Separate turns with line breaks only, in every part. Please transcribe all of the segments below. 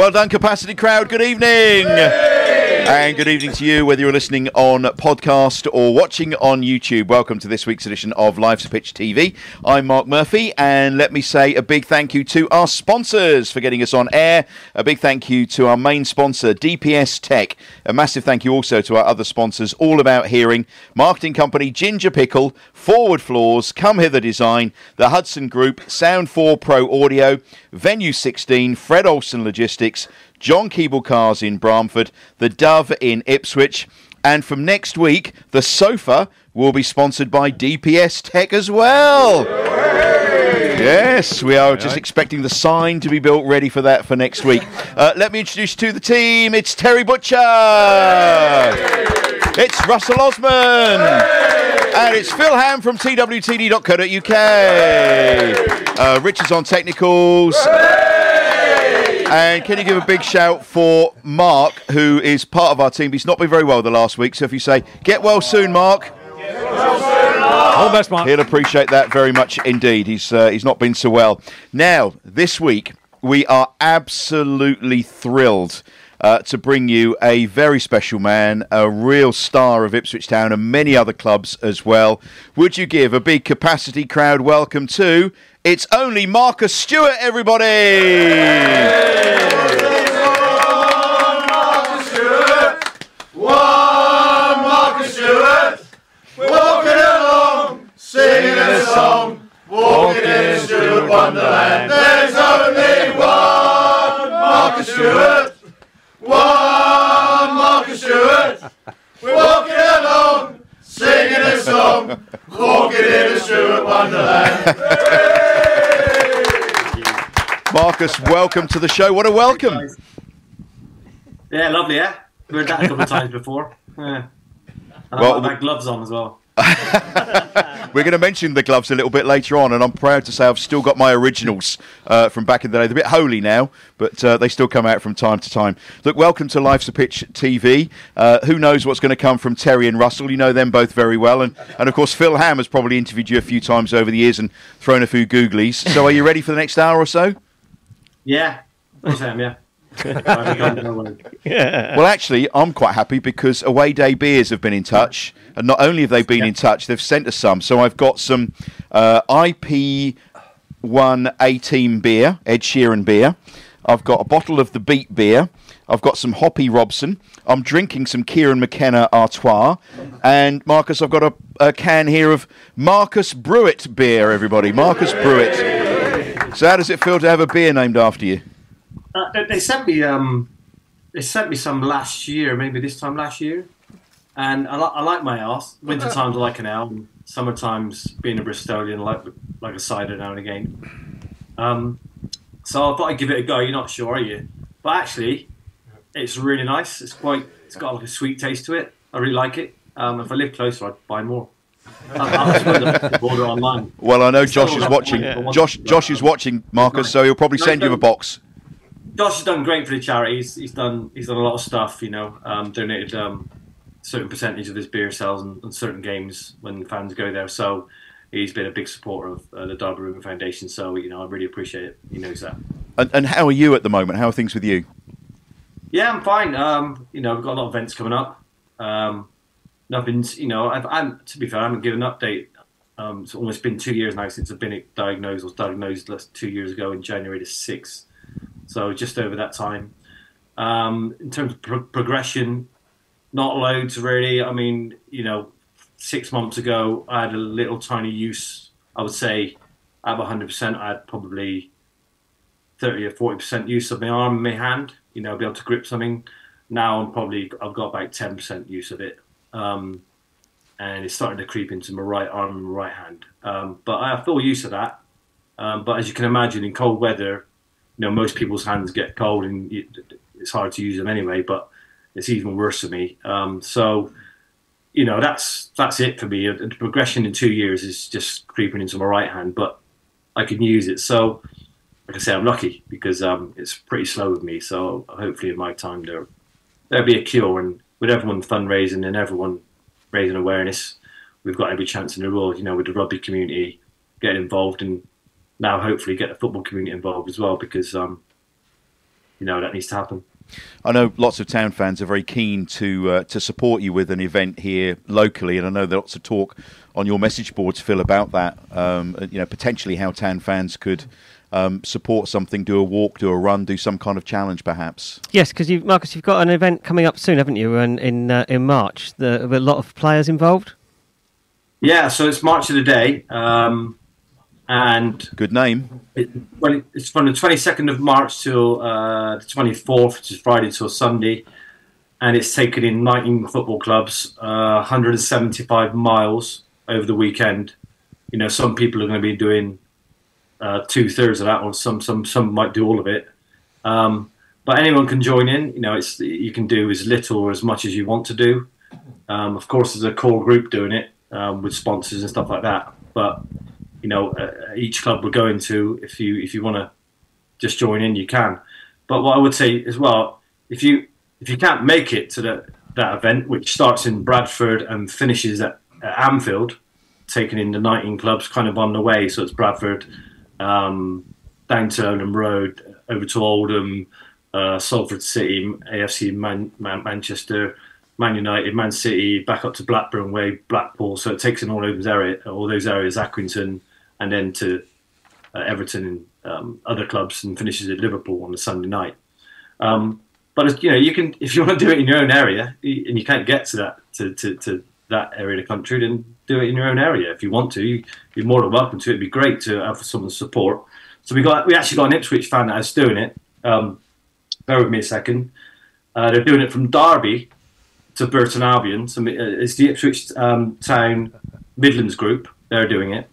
Well done, Capacity Crowd. Good evening. And good evening to you, whether you're listening on podcast or watching on YouTube. Welcome to this week's edition of Life's a Pitch TV. I'm Mark Murphy, and let me say a big thank you to our sponsors for getting us on air. A big thank you to our main sponsor, DPS Tech. A massive thank you also to our other sponsors, All About Hearing, marketing company Ginger Pickle, Forward Floors, Come Hither Design, the Hudson Group, Sound 4 Pro Audio, Venue 16, Fred Olsen Logistics, John Keeble Cars in Bramford, the Dove in Ipswich, and from next week, the sofa will be sponsored by DPS Tech as well. Yes, we are just expecting the sign to be built ready for that for next week. Let me introduce you to the team. It's Terry Butcher. It's Russell Osman. And it's Phil Ham from twtd.co.uk. Rich is on technicals. And can you give a big shout for Mark, who is part of our team? He's not been very well the last week, so if you say, get well soon, Mark.
All the best, Mark.
He'll appreciate that very much indeed. He's not been so well. Now, this week, we are absolutely thrilled to bring you a very special man, a real star of Ipswich Town and many other clubs as well. Would you give a big Capacity Crowd welcome to... It's only Marcus Stewart, everybody!
Marcus Stewart! One Marcus Stewart! We're walking along, singing a song, walking in Stewart Wonderland. There's only one Marcus Stewart! One Marcus Stewart! We're walking along, singing a song, walking in a Stewart Wonderland.
Marcus, welcome to the show. What a welcome.
Yeah, lovely, yeah? We've heard that a couple of times before. Yeah. And I've got my gloves on as well.
We're going to mention the gloves a little bit later on, and I'm proud to say I've still got my originals from back in the day. They're a bit holy now, but they still come out from time to time. Look, welcome to Life's a Pitch TV. Who knows what's going to come from Terry and Russell? You know them both very well. And of course, Phil Ham has probably interviewed you a few times over the years and thrown a few googlies. So are you ready for the next hour or so?
Yeah, of course I am, yeah.
Well, actually, I'm quite happy because Away Day Beers have been in touch, and not only have they been in touch, they've sent us some. So I've got some IP118 beer, Ed Sheeran beer. I've got a bottle of the Beat beer. I've got some Hoppy Robson. I'm drinking some Kieran McKenna Artois. And Marcus, I've got a can here of Marcus Brewitt beer, everybody. Marcus Brewitt. So how does it feel to have a beer named after you?
They sent me some last year, maybe this time last year, and I like my arse. Winter times I like an ale, and summer times being a Bristolian I like a cider now and again. So I thought I'd give it a go. You're not sure, are you? But actually, it's really nice. It's got like a sweet taste to it. I really like it. If I lived closer, I'd buy more. I'll just order online.
Well, I know Josh is watching. Josh is watching, Marcus, so he'll probably send you a box.
Josh has done great for the charity. He's done a lot of stuff, you know. Donated a certain percentage of his beer sales on certain games when fans go there. So he's been a big supporter of the Derby River Foundation. So you know, I really appreciate it. He knows that.
And how are you at the moment? How are things with you?
Yeah, I'm fine. You know, we've got a lot of events coming up. Nothing's, you know, to be fair, I haven't given an update. It's almost been 2 years now since I've been diagnosed. I was diagnosed 2 years ago in January the 6th. So just over that time. In terms of progression, not loads really. I mean, you know, 6 months ago, I had a little tiny use. I would say out of 100%, I had probably 30 or 40% use of my arm and my hand, you know, be able to grip something. Now I've got about 10% use of it. And it's starting to creep into my right arm and my right hand. But I have full use of that. But as you can imagine, in cold weather, you know, most people's hands get cold and it's hard to use them anyway, but it's even worse for me. So, you know, that's it for me. The progression in 2 years is just creeping into my right hand, but I can use it. So, like I say, I'm lucky because it's pretty slow with me. So hopefully in my time there'll be a cure, and with everyone fundraising and everyone raising awareness, we've got every chance in the world, you know, with the rugby community getting involved, and now hopefully get the football community involved as well, because that needs to happen.
I know lots of town fans are very keen to support you with an event here locally, and I know there's lots of talk on your message boards, Phil, about that. Potentially how town fans could support something, do a walk, do a run, do some kind of challenge, perhaps.
Yes, because Marcus, you've got an event coming up soon, haven't you? In March, with a lot of players involved.
Yeah, so it's March of the Day, and
good name.
It's from the 22nd of March till the 24th, which is Friday till Sunday, and it's taken in 19 football clubs, 175 miles over the weekend. Some people are going to be doing 2/3 of that, or some might do all of it. But anyone can join in. You can do as little or as much as you want to do. Of course, there's a core group doing it with sponsors and stuff like that. But each club we're going to, if you want to just join in, you can. But what I would say as well, if you can't make it to that event, which starts in Bradford and finishes at Anfield, taking in the 19 clubs kind of on the way. So it's Bradford, down to Oldham Road, over to Oldham, Salford City, AFC Manchester, Man United, Man City, back up to Blackburn Way, Blackpool. So it takes in all those areas, Accrington, and then to Everton and other clubs, and finishes at Liverpool on the Sunday night. But you can, if you want to do it in your own area, and you can't get to that area of the country, then do it in your own area. If you want to, you're more than welcome to. It'd be great to have someone's support. So we actually got an Ipswich fan that is doing it. Bear with me a second. They're doing it from Derby to Burton Albion. So it's the Ipswich Town Midlands group. They're doing it.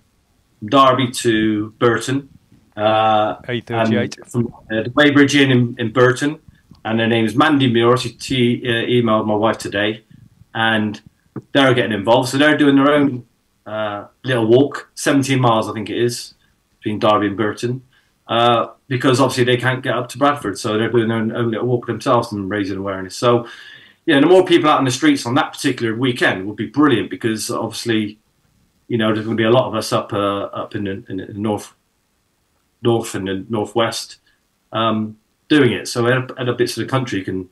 Derby to Burton.
A38.
From the Weybridge Inn in Burton. And their name is Mandy Muir. She emailed my wife today. And they're getting involved. So they're doing their own little walk. 17 miles, I think it is, between Derby and Burton. Because obviously they can't get up to Bradford. So they're doing their own little walk themselves and raising awareness. So, the more people out on the streets on that particular weekend would be brilliant, because obviously, there's going to be a lot of us up in the north and the northwest doing it. So other bits of the country can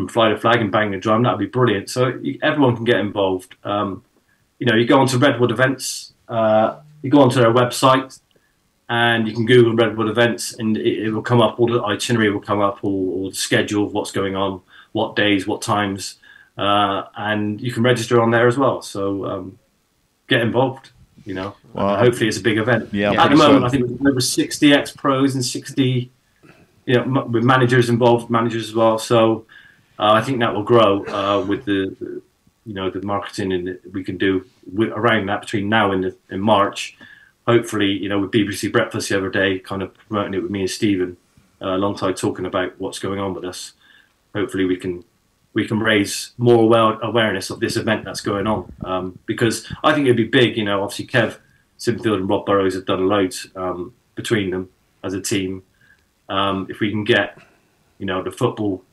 fly the flag and bang the drum. That'd be brilliant. So everyone can get involved. You go onto Redwood Events, you go onto their website, and you can Google Redwood Events, and it will come up. All the itinerary will come up, or the schedule of what's going on, what days, what times, and you can register on there as well. So get involved. Well, hopefully it's a big event.
Yeah,
at the moment, I think we've over 60 ex-pros and 60, with managers involved, managers as well. So I think that will grow with the marketing and we can do around that between now and in March. Hopefully, with BBC Breakfast the other day, kind of promoting it with me and Stephen, alongside talking about what's going on with us. Hopefully, we can raise more awareness of this event that's going on, because I think it'd be big. Obviously Kev Sinfield and Rob Burrows have done loads between them as a team. If we can get the football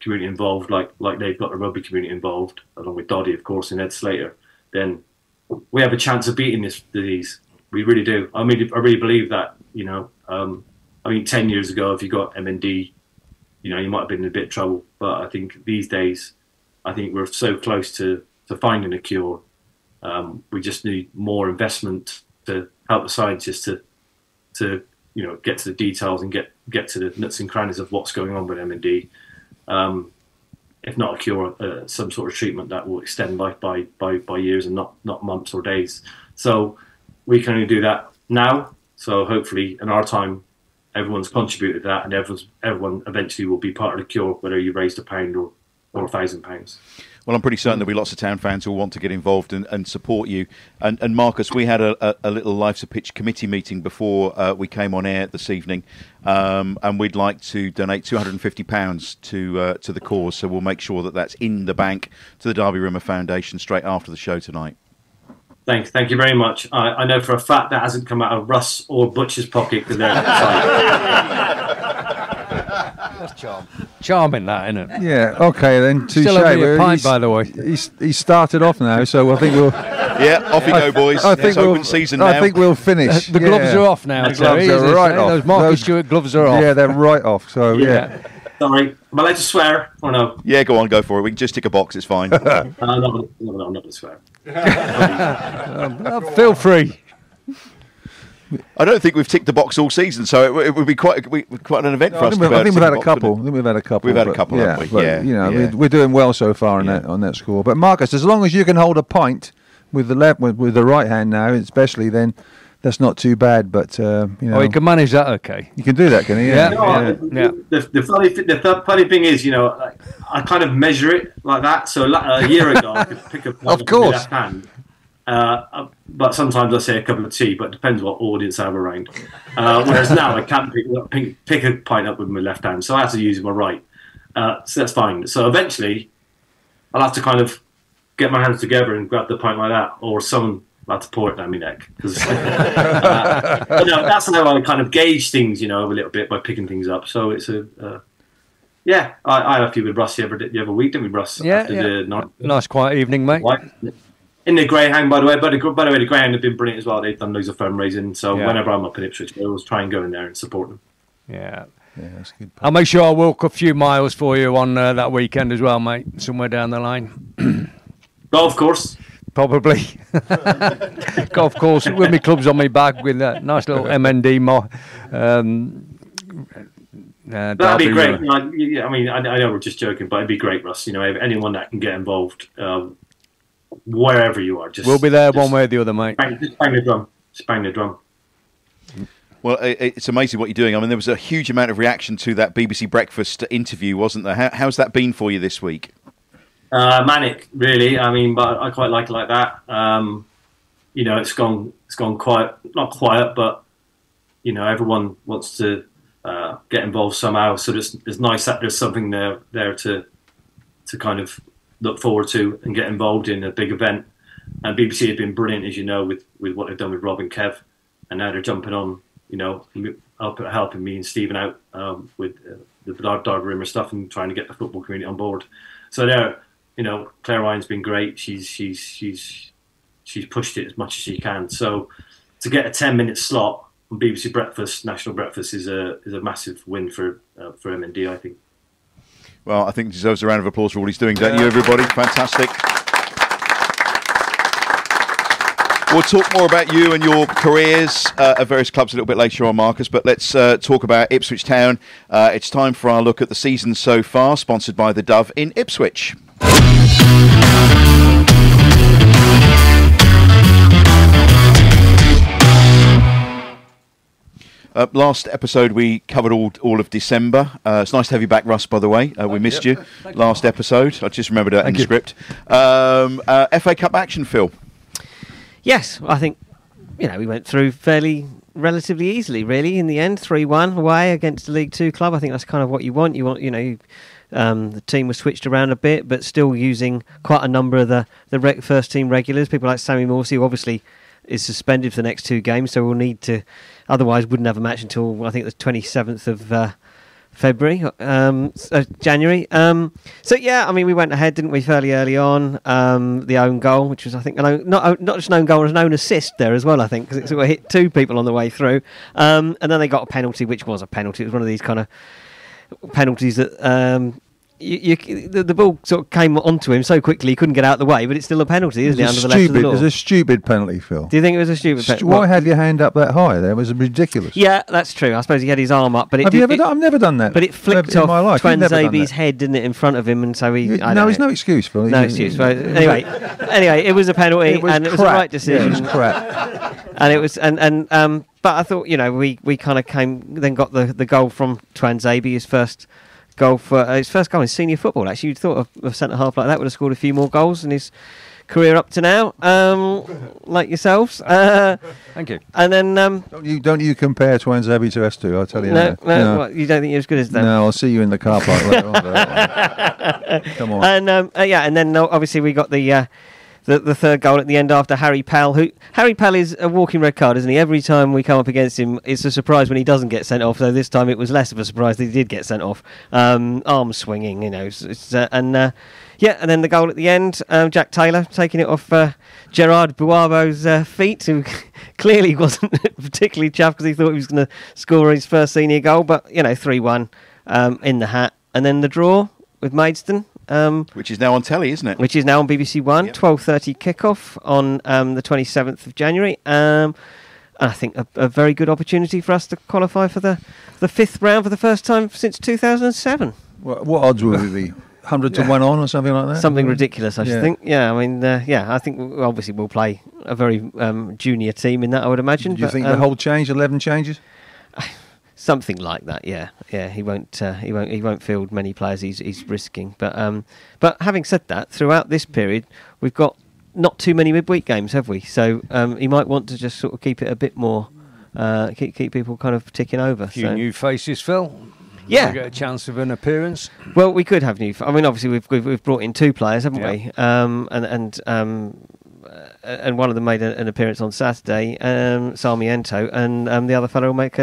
community involved, like they've got the rugby community involved, along with Doddy, of course, and Ed Slater, then we have a chance of beating this disease. We really do. I mean, I really believe that. 10 years ago, if you got MND, you might have been in a bit of trouble. But I think these days, we're so close to finding a cure. We just need more investment to help the scientists to get to the details and get to the nuts and crannies of what's going on with MND. If not a cure, some sort of treatment that will extend life by years and not months or days. So we can only do that now. So hopefully, in our time, everyone's contributed to that, and everyone eventually will be part of the cure, whether you raised £1 or £1,000.
Well, I'm pretty certain there'll be lots of town fans who will want to get involved and support you. And Marcus, we had a little Life's a Pitch committee meeting before we came on air this evening, and we'd like to donate £250 to the cause. So we'll make sure that that's in the bank to the Derby Rimmer Foundation straight after the show tonight.
Thank you very much. I know for a fact that hasn't come out of Russ or Butcher's pocket, because they're
That's charming, that, isn't it?
Yeah. Okay then.
Still only a pint, by the way.
He started off now, so I think we'll.
Yeah, off you go, boys. It's open season now.
I think we'll finish.
The gloves are off now.
The gloves are right off.
Those Marcus Stewart gloves are off.
Yeah, they're right off. So yeah.
Sorry, am I allowed to swear or no?
Yeah, go on, go for it. We can just tick a box. It's fine.
I'm not going to swear.
Feel free.
I don't think we've ticked the box all season, so it would be quite an event for us.
I think we've had a couple. We've had a couple.
Haven't we?
But, you know, we're doing well so far on that score. But Marcus, as long as you can hold a pint with the left, with the right hand now, especially, then that's not too bad. But you know,
you can manage that. Okay,
you can do that, can you?
Yeah.
The funny thing is, you know, I kind of measure it like that. So a year ago, I could pick up
of course.
Left hand. But sometimes I say a cup of tea, but it depends what audience I have around. Whereas now I can't pick a pint up with my left hand, so I have to use my right. So that's fine. So eventually, I'll have to kind of get my hands together and grab the pint like that, or someone will have to pour it down my neck. But no, that's how I kind of gauge things, you know, a little bit by picking things up. So it's I had a few with Russ the other week, didn't we, Russ?
Nice quiet evening, mate.
In the Greyhound, by the way, the Greyhound have been brilliant as well. They've done loads of fundraising, so whenever I'm up in Ipswich, I always try and go in there and support them.
Yeah,
that's good.
I'll make sure I walk a few miles for you on that weekend as well, mate. Somewhere down the line.
Golf course,
probably. Golf course with my clubs on my back with that nice little MND.
That'd be great. I mean, I know we're just joking, but it'd be great, Russ. You know, anyone that can get involved. Wherever you are,
we'll be there one way or the other, mate.
Just bang the drum. Just bang the drum.
Well, it's amazing what you're doing. I mean, there was a huge amount of reaction to that BBC Breakfast interview, wasn't there? How's that been for you this week?
Manic, really. I mean, but I quite like it like that. You know, it's gone quiet. Not quiet, but you know, everyone wants to get involved somehow. So it's nice that there's something there to kind of look forward to and get involved in a big event. And BBC have been brilliant, as you know, with what they've done with Rob and Kev, and now they're jumping on, you know, helping me and Stephen out with the Dog Rimmer stuff and trying to get the football community on board. So there, you know, Claire Ryan's been great. She's pushed it as much as she can. So to get a 10-minute slot on BBC Breakfast, National Breakfast, is a massive win for MND, I think.
Well, I think he deserves a round of applause for what he's doing, don't you, everybody? Fantastic. We'll talk more about you and your careers at various clubs a little bit later on, Marcus, but let's talk about Ipswich Town. It's time for our look at the season so far, sponsored by the Dove in Ipswich. Last episode we covered all of December. It's nice to have you back, Russ, by the way. We missed you last episode. I just remembered that in the script. FA Cup action, Phil.
Yes, I think, you know, we went through relatively easily, really, in the end. 3-1 away against the League Two club. I think that's kind of what you want. You want, you know, the team was switched around a bit, but still using quite a number of the first team regulars. People like Sammy Morsey, who obviously is suspended for the next two games, so we'll need to, otherwise wouldn't have a match until I think the 27th of January. So yeah, I mean, we went ahead, didn't we, fairly early on. The own goal, which was, I think, not just an own goal, it was an own assist there as well, I think, because it sort of hit two people on the way through. And then they got a penalty, which was a penalty. It was one of these kind of penalties that the ball sort of came onto him so quickly he couldn't get out of the way, but it's still a penalty, isn't it, under the left of the law?
It was a stupid penalty, Phil.
Do you think it was a stupid penalty?
Why have your hand up that high? That was ridiculous.
Yeah, that's true. I suppose he had his arm up, but
I've never done that.
But it flicked off Twanzabi's head, didn't it, in front of him, and so he.
There's no excuse, Phil.
No excuse. Anyway, it was a penalty, and it was the right decision.
Yeah, it was crap.
And it was, but I thought, you know, we kind of then got the goal from Twanzabi, his first goal in senior football. Actually, you'd thought a centre half like that would have scored a few more goals in his career up to now, like yourselves.
Thank you.
And then
don't you compare Twanzabi to S2? I'll tell you.
No. What, you don't think you're as good as them?
No, I'll see you in the car park later on. Come on.
And and then obviously we got the the third goal at the end after Harry Pell. Harry Pell is a walking red card, isn't he? Every time we come up against him, it's a surprise when he doesn't get sent off. So this time it was less of a surprise that he did get sent off. Arms swinging, you know. And then the goal at the end, Jack Taylor taking it off Gerard Buabo's feet, who clearly wasn't particularly chuffed because he thought he was going to score his first senior goal. But, 3-1 in the hat. And then the draw with Maidstone.
Which is now on telly, isn't it?
Which is now on BBC One,
yep.
12:30 kickoff on the 27th of January. And I think a very good opportunity for us to qualify for the fifth round for the first time since 2007.
What odds will it be? 100 to 1 on or something like that?
Something ridiculous, I should think. Yeah, I mean, I think obviously we'll play a very junior team in that, I would imagine.
Do you think the whole change, 11 changes?
Something like that, yeah. He won't field many players. He's risking, but having said that, throughout this period, we've got not too many midweek games, have we? So he might want to just sort of keep it a bit more, keep people kind of ticking over.
A few new faces, Phil.
Yeah,
we get a chance of an appearance.
Well, we could have new. I mean, obviously we've brought in two players, haven't we? And one of them made an appearance on Saturday, Sarmiento, and the other fellow will make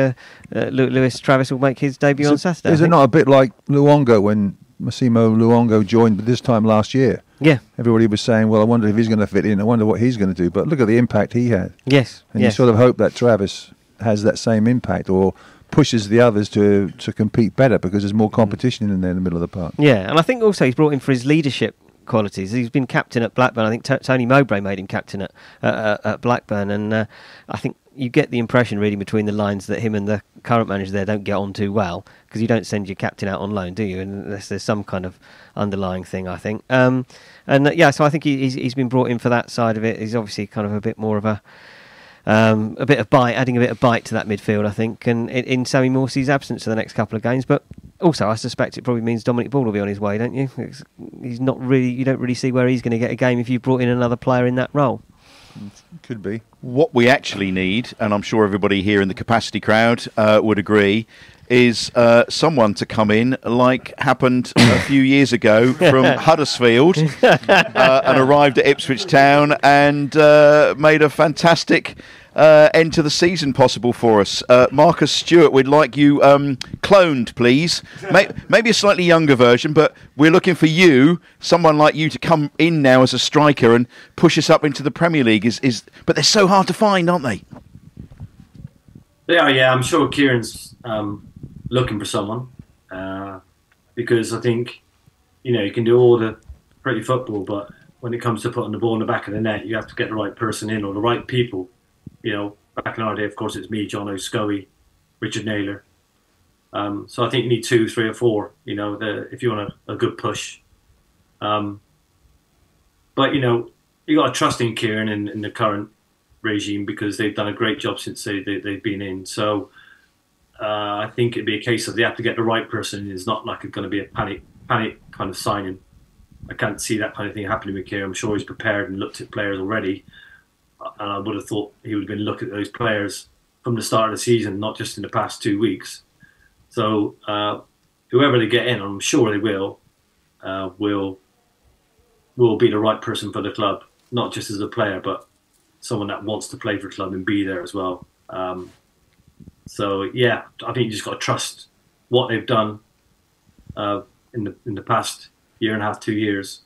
Lewis Travis will make his debut on Saturday.
Is it not a bit like Luongo when Massimo Luongo joined this time last year?
Yeah.
Everybody was saying, well, I wonder if he's going to fit in. I wonder what he's going to do. But look at the impact he had.
Yes.
And you sort of hope that Travis has that same impact or pushes the others to compete better because there's more competition in there in the middle of the park.
Yeah, and I think also he's brought in for his leadership qualities. He's been captain at Blackburn. I think Tony Mowbray made him captain at Blackburn, and I think you get the impression reading between the lines that him and the current manager there don't get on too well, because you don't send your captain out on loan, do you? Unless there's some kind of underlying thing, I think. So I think he's been brought in for that side of it. He's obviously kind of a bit more of a bit of bite, adding a bit of bite to that midfield, I think, and in Sammy Morsey's absence for the next couple of games. But also, I suspect it probably means Dominic Ball will be on his way, don't you? He's not really. You don't really see where he's going to get a game if you brought in another player in that role.
Could be.
What we actually need, and I'm sure everybody here in the capacity crowd would agree, is someone to come in like happened a few years ago from Huddersfield and arrived at Ipswich Town and made a fantastic end to the season possible for us. Marcus Stewart, we'd like you cloned, please. Maybe a slightly younger version, but we're looking for you, someone like you, to come in now as a striker and push us up into the Premier League. But they're so hard to find, aren't they?
Yeah, I'm sure Kieran's looking for someone because I think, you can do all the pretty football, but when it comes to putting the ball in the back of the net, you have to get the right person in or the right people. Back in our day, of course, it's me, John O'Scoey, Richard Naylor. So I think you need 2, 3 or 4, if you want a good push. But, you got to trust in Kieran in the current regime because they've done a great job since they've been in. So I think it'd be a case of they have to get the right person. It's not like it's going to be a panic kind of signing. I can't see that kind of thing happening with Kieran. I'm sure he's prepared and looked at players already. And I would have thought he would have been looking at those players from the start of the season, not just in the past 2 weeks. So whoever they get in, I'm sure they will be the right person for the club, not just as a player, but someone that wants to play for the club and be there as well. So yeah, I think you just got to trust what they've done in the past year and a half, 2 years.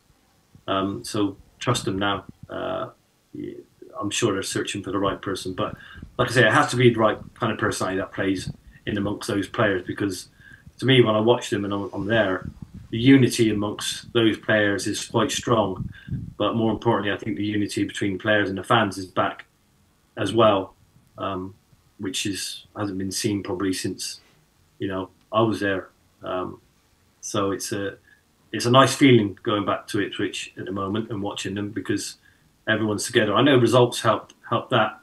So trust them now. I'm sure they're searching for the right person, but like I say, it has to be the right kind of personality that plays in amongst those players, because to me, when I watch them and I'm there, the unity amongst those players is quite strong. But more importantly, I think the unity between players and the fans is back as well, which hasn't been seen probably since I was there. So it's a nice feeling going back to Ipswich at the moment and watching them because everyone's together. I know results help that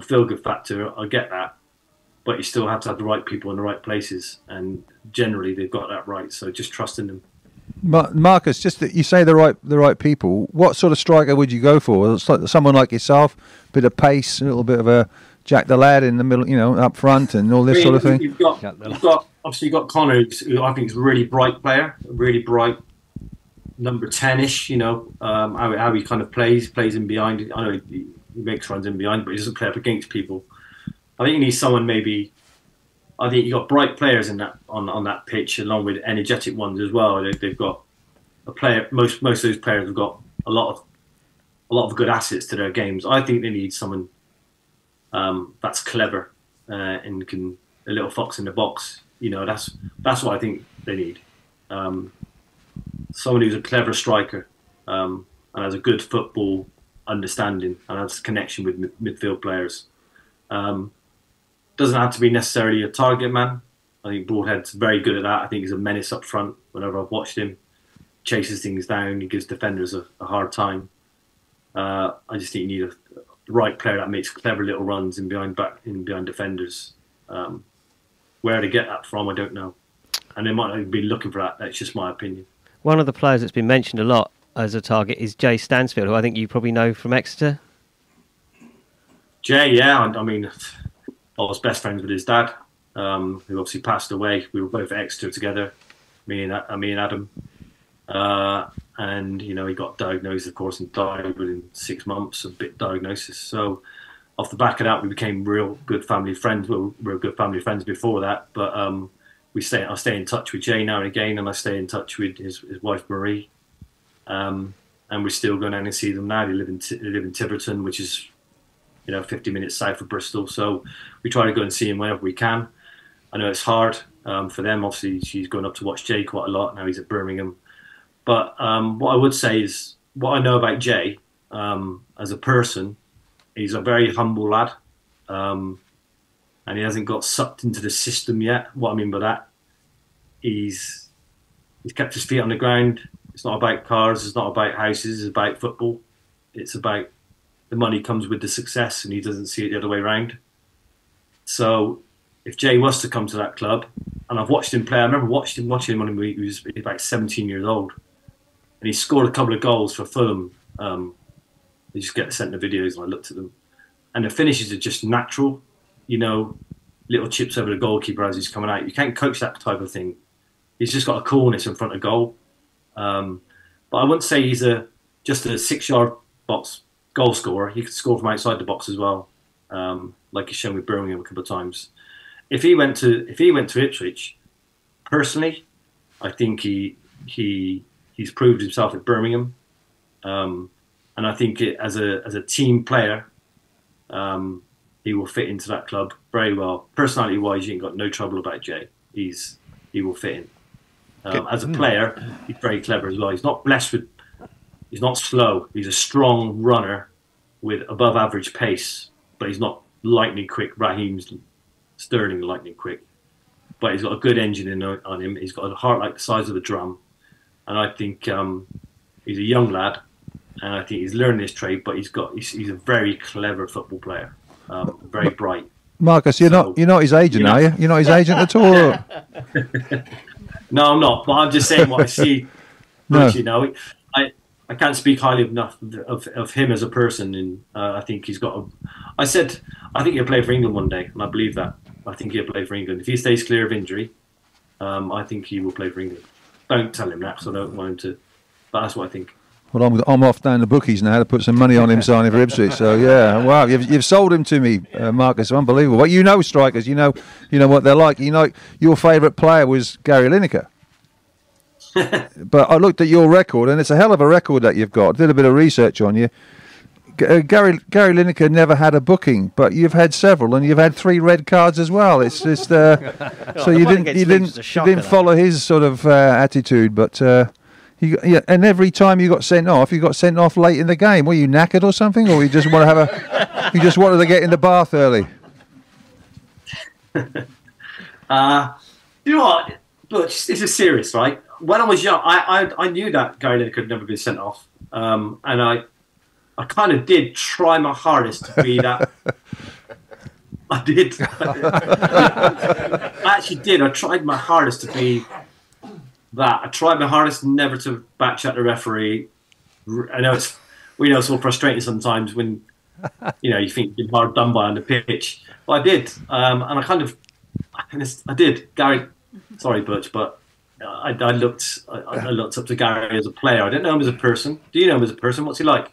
feel-good factor. I get that, but you still have to have the right people in the right places, and generally they've got that right. So just trust in them.
Marcus, just that you say the right people. What sort of striker would you go for? It's like someone like yourself, a bit of pace, a little bit of a Jack the Lad in the middle, up front, and all this sort of thing.
You've got Connor, who I think is a really bright player, really bright number 10-ish, how he kind of plays in behind. I know he makes runs in behind, but he doesn't play up against people. I think you need someone maybe. I think you got bright players in that on that pitch, along with energetic ones as well. They've got a player. Most of those players have got a lot of good assets to their games. I think they need someone that's clever and can a little fox in the box. That's what I think they need. Someone who's a clever striker and has a good football understanding and has a connection with midfield players. Doesn't have to be necessarily a target man. I think Broadhead's very good at that. I think he's a menace up front. Whenever I've watched him, chases things down. He gives defenders a hard time. I just think you need the right player that makes clever little runs in behind defenders. Where to get that from, I don't know. And they might not be looking for that. That's just my opinion. One
of the players that's been mentioned a lot as a target is Jay Stansfield, who I think you probably know from Exeter.
Jay, yeah. I mean, I was best friends with his dad, who obviously passed away. We were both at Exeter together, me and Adam. And, he got diagnosed, of course, and died within 6 months of diagnosis. So off the back of that, we became real good family friends. We were good family friends before that. But I stay in touch with Jay now and again, and I stay in touch with his wife, Marie. And we're still going down and see them now. They live in Tiverton, which is 50 minutes south of Bristol. So we try to go and see him whenever we can. I know it's hard for them. Obviously, she's going up to watch Jay quite a lot. Now he's at Birmingham. But what I would say is, what I know about Jay as a person, he's a very humble lad. And he hasn't got sucked into the system yet. What I mean by that, he's kept his feet on the ground. It's not about cars. It's not about houses. It's about football. It's about the money comes with the success, and he doesn't see it the other way around. So if Jay was to come to that club, and I've watched him play, I remember watching him when he was about 17 years old, and he scored a couple of goals for Fulham. They just get sent the videos, and I looked at them, and the finishes are just natural, little chips over the goalkeeper as he's coming out. You can't coach that type of thing. He's just got a coolness in front of goal. But I wouldn't say he's just a 6-yard box goal scorer. He could score from outside the box as well, like he's shown with Birmingham a couple of times. If he went to Ipswich, personally, I think he's proved himself at Birmingham, and I think as a team player, he will fit into that club very well. Personality wise, you ain't got no trouble about Jay. He will fit in. As a player, he's very clever as well. He's not blessed with. He's not slow. He's a strong runner with above average pace, but he's not lightning quick. Raheem's Sterling lightning quick, but he's got a good engine on him. He's got a heart like the size of a drum, and I think he's a young lad, and I think he's learning his trade. But he's a very clever football player, very bright.
Marcus, you're not his agent, are you? You're not his agent at all. Or?
No, I'm not. But I'm just saying what I see. No. I can't speak highly enough of him as a person, and I think he's got. I think he'll play for England one day, and I believe that. I think he'll play for England if he stays clear of injury. I think he will play for England. Don't tell him that, because I don't want him to. But that's what I think.
Well, I'm off down the bookies now to put some money on him signing for Ipswich. So yeah, wow, you've sold him to me, Marcus. Unbelievable. Well, strikers. You know what they're like. Your favourite player was Gary Lineker. But I looked at your record, and it's a hell of a record that you've got. Did a bit of research on you. Gary Lineker never had a booking, but you've had several, and you've had 3 red cards as well. It's just so you didn't follow his sort of attitude, but and every time you got sent off late in the game. Were you knackered or something, or you just want to you just wanted to get in the bath early?
You know what? Look, this is serious, right? When I was young, I knew that Gary Lineker had never been sent off, and I kind of did try my hardest to be that. I did. I actually did. I tried my hardest to be that. I tried my hardest never to backchat the referee. I know it's all frustrating sometimes when you think you're hard done by on the pitch. But I did, and I did. Gary, sorry, Butch, but I looked up to Gary as a player. I don't know him as a person. Do you know him as a person? What's he like?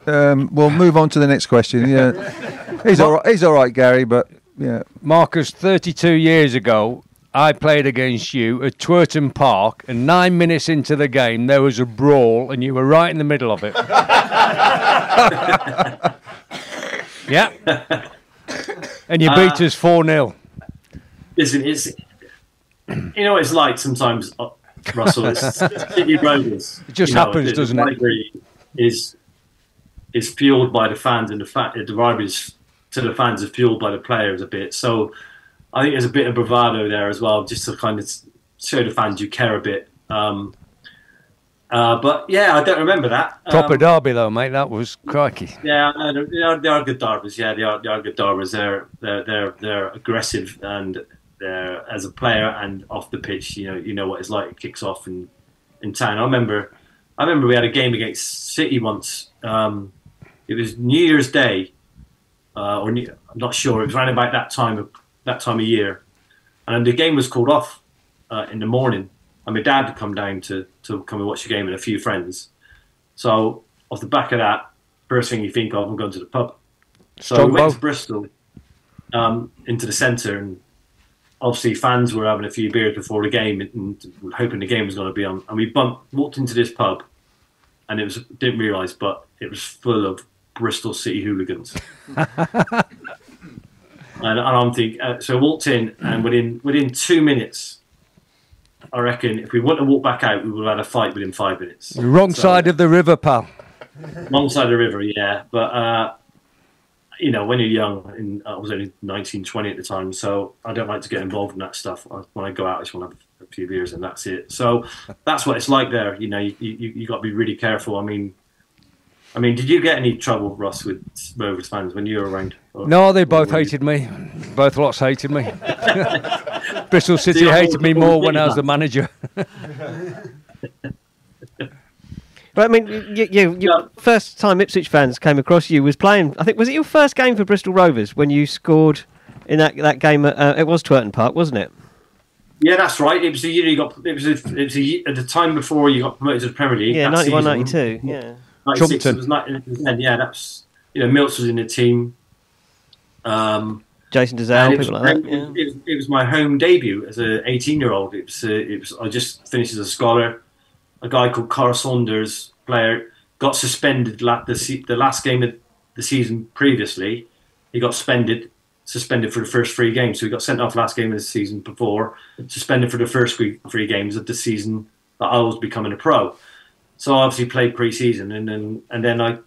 We'll move on to the next question. Yeah, he's all right. He's all right, Gary. But yeah,
Marcus, 32 years ago, I played against you at Twerton Park, and 9 minutes into the game, there was a brawl, and you were right in the middle of it. Yeah. And you beat us 4-0.
Listen, you know what it's like sometimes, Russell. It's City Rovers.
It just happens, doesn't it?
Rivalry is fueled by the fans, and the rivalries to the fans are fueled by the players a bit. So I think there's a bit of bravado there as well, just to kind of show the fans you care a bit. But yeah, I don't remember that.
Proper derby though, mate. That was crikey.
Yeah, they are good derbies. Yeah, they are good derbies. They're aggressive, and they're, as a player and off the pitch, you know what it's like. It kicks off in town. I remember we had a game against City once. It was New Year's Day, I'm not sure. It was around about that time of year, and the game was called off in the morning. And my dad had come down to come and watch the game with a few friends. So off the back of that, first thing you think of, I'm going to the pub. So we went to Bristol, into the centre, and obviously fans were having a few beers before the game and hoping the game was going to be on. And we walked into this pub, and didn't realise, but it was full of Bristol City hooligans. and I'm thinking, so I walked in, and within 2 minutes, I reckon if we wouldn't have walked back out, we would have had a fight within 5 minutes.
Wrong side of the river, pal.
Wrong side of the river, yeah. But, when you're young, I was only 19, 20 at the time, so I don't like to get involved in that stuff. When I go out, I just want to have a few beers and that's it. So that's what it's like there. You got to be really careful. I mean, did you get any trouble, Ross, with Rovers fans when you were around?
No, they both hated me. Both lots hated me. Bristol City hated me more when I was the manager.
But I mean, your first time Ipswich fans came across you was playing. I think, was it your first game for Bristol Rovers when you scored in that game? It was Twerton Park, wasn't it?
Yeah, that's right. It was the year at the time before you got promoted to the Premier League.
Yeah, 91, 92. Yeah.
96, it was 90, yeah, that's Milts was in the team.
Jason Dezelle, people like that. Yeah.
It was my home debut as an 18-year-old. It was. I just finished as a scholar. A guy called Carl Saunders, player, got suspended the last game of the season previously. He got suspended for the first 3 games. So he got sent off last game of the season before, suspended for the first 3 games of the season that I was becoming a pro. So I obviously played pre-season, and then I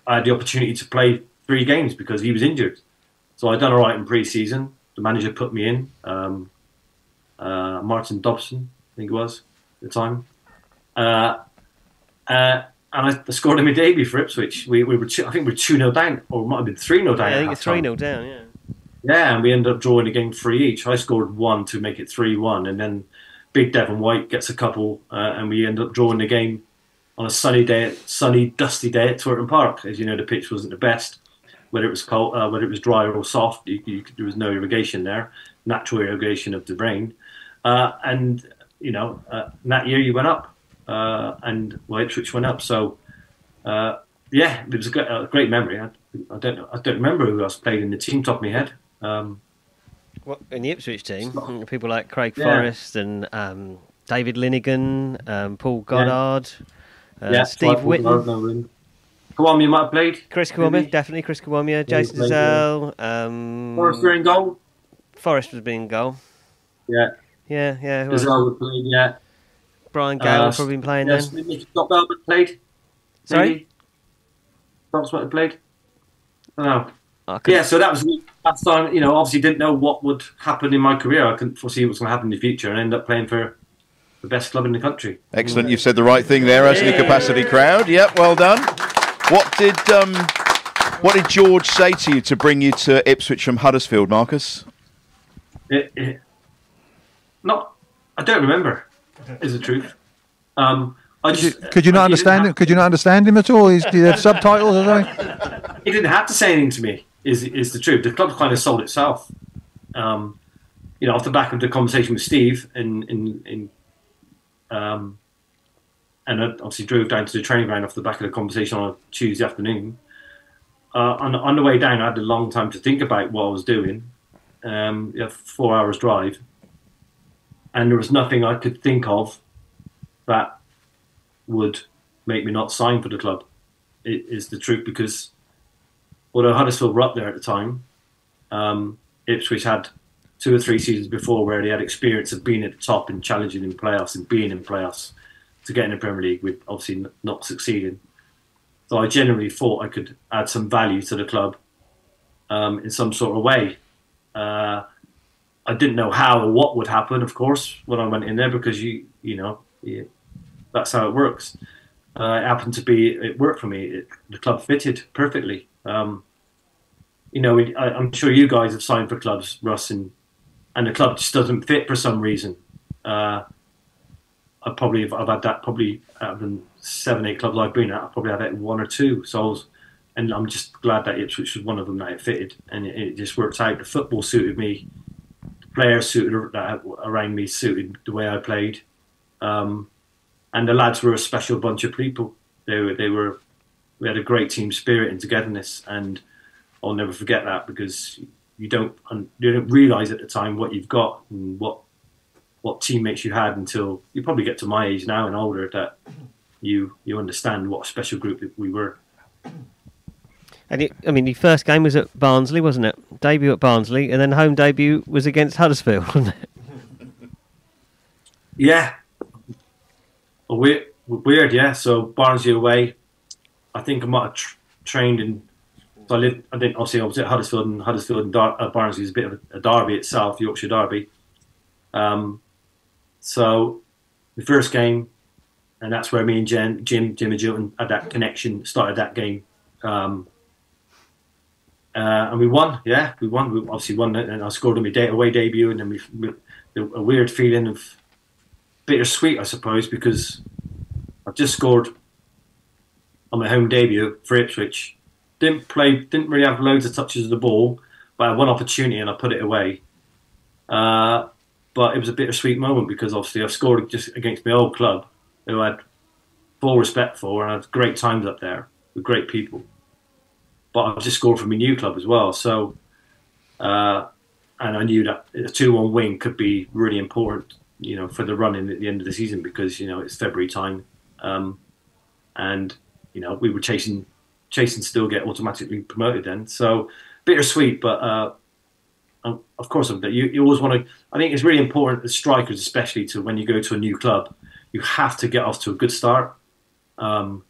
had the opportunity to play 3 games because he was injured. So I done all right in pre-season. The manager put me in, Martin Dobson, I think it was at the time, and I scored in my debut for Ipswich. We were I think we were 2-0 down, or it might have been 3-0 down.
Yeah, I think it's 3-0 down. Yeah.
Yeah, and we ended up drawing the game 3 each. I scored 1 to make it 3-1, and then Big Devon White gets a couple, and we end up drawing the game on a sunny, dusty day at Twerton Park. As you know, the pitch wasn't the best. Whether it was cold, whether it was dry or soft, there was no irrigation there, natural irrigation of the rain. And that year you went up, and Ipswich went up. So, yeah, it was a great memory. I don't remember who else played in the team top of my head.
What in the Ipswich team? People like Craig Forrest and David Linnigan, Paul Goddard, Steve Whitten.
Kawamia might have played.
Chris Kawamia, definitely Chris Kawamia. Jason Dezelle.
Forrest were in goal.
Forrest was being in goal.
Yeah.
Dezelle
was playing. Yeah.
Brian Gale would probably been playing then.
Scott Bellman played.
Sorry.
That's what he played. I don't know. So that was last time. Obviously didn't know what would happen in my career. I couldn't foresee what was going to happen in the future, and ended up playing for the best club in the country.
Excellent. You've said the right thing there, as in the capacity crowd. Yep, well done. What did George say to you to bring you to Ipswich from Huddersfield, Marcus?
I don't remember. Is the truth.
Could you not understand him? Could you not understand him at all? Did he have subtitles or something?
He didn't have to say anything to me. Is the truth. The club kind of sold itself. Off the back of the conversation with Steve in and I obviously drove down to the training ground off the back of the conversation on a Tuesday afternoon. On the way down, I had a long time to think about what I was doing. 4 hours drive, and there was nothing I could think of that would make me not sign for the club. It is the truth, because although Huddersfield were up there at the time, Ipswich had 2 or 3 seasons before where they had experience of being at the top and challenging in playoffs and being in playoffs to get in the Premier League, with obviously not succeeding. So I genuinely thought I could add some value to the club in some sort of way. I didn't know how or what would happen, of course, when I went in there, because that's how it works. It happened to be, it worked for me. The club fitted perfectly. I'm sure you guys have signed for clubs, Russ, and the club just doesn't fit for some reason. I've had that probably out of the 7-8 clubs I've been at. I probably had that 1 or 2. And I'm just glad that Ipswich was one of them that it fitted, and it just worked out. The football suited me, the players suited that around me suited the way I played, and the lads were a special bunch of people. We had a great team spirit and togetherness, and I'll never forget that, because you don't realise at the time what you've got and what teammates you had until you probably get to my age now and older, that you understand what a special group we were.
And your first game was at Barnsley, wasn't it? Debut at Barnsley, and then home debut was against Huddersfield, wasn't it?
Yeah. Weird, yeah. So Barnsley away. I think I might have trained in. So I was at Huddersfield, and Barnsley is a bit of a derby itself, Yorkshire derby. So the first game, and that's where me and Jim and Jilton had that connection. Started that game. And we won, yeah, we won. We obviously won it, and I scored on my away debut, and then a weird feeling of bittersweet, I suppose, because I've just scored on my home debut for Ipswich. Didn't really have loads of touches of the ball, but I had one opportunity and I put it away. But it was a bittersweet moment, because obviously I've scored just against my old club, who I had full respect for, and I had great times up there with great people. But I've just scored for my new club as well. So, and I knew that a 2-1 win could be really important, for the run in at the end of the season, because it's February time, and we were chasing still get automatically promoted then. So bittersweet, but of course you always want to. I think it's really important as strikers, especially to when you go to a new club, you have to get off to a good start. And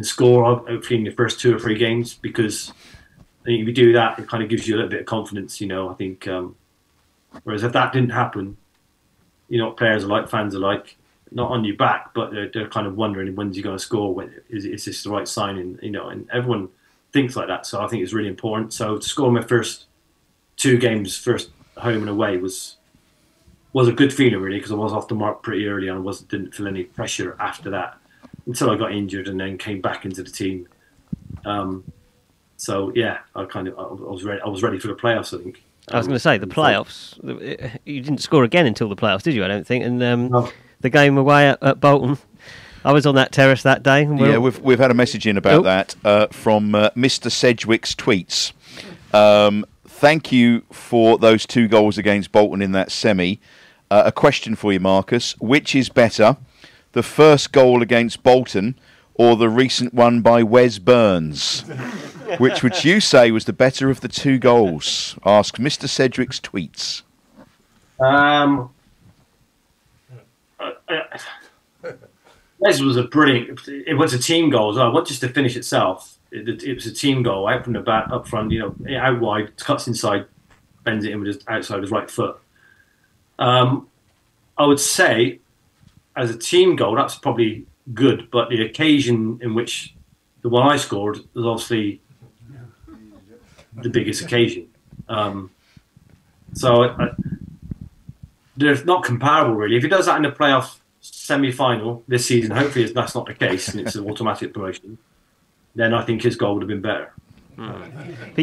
score hopefully in your first 2 or 3 games, because I think if you do that, it kind of gives you a little bit of confidence, I think. Whereas if that didn't happen, players are like, fans are like, not on your back, but they're kind of wondering, when's he going to score? Is this the right signing? And everyone thinks like that. So I think it's really important. So to score my first 2 games, first home and away, was a good feeling, really, because I was off the mark pretty early, and I didn't feel any pressure after that, until I got injured and then came back into the team. So yeah, I was ready for the playoffs, I think.
I was going to say the playoffs. You didn't score again until the playoffs, did you? I don't think. And no. The game away at Bolton, I was on that terrace that day.
Yeah, we've had a message in about that from Mr. Sedgwick's tweets. Thank you for those 2 goals against Bolton in that semi. A question for you, Marcus: which is better, the first goal against Bolton or the recent one by Wes Burns? Which would you say was the better of the 2 goals? Asks Mr. Sedgwick's tweets.
Wes was a brilliant. It was a team goal as well. Not just the finish itself. It was a team goal out from the back, up front. Out wide, cuts inside, bends it in with his outside of his right foot. I would say, as a team goal, that's probably good, but the occasion in which the one I scored was obviously the biggest occasion. So they're not comparable, really. If he does that in the playoff semi-final this season, hopefully that's not the case and it's an automatic promotion, then I think his goal would have been better.
But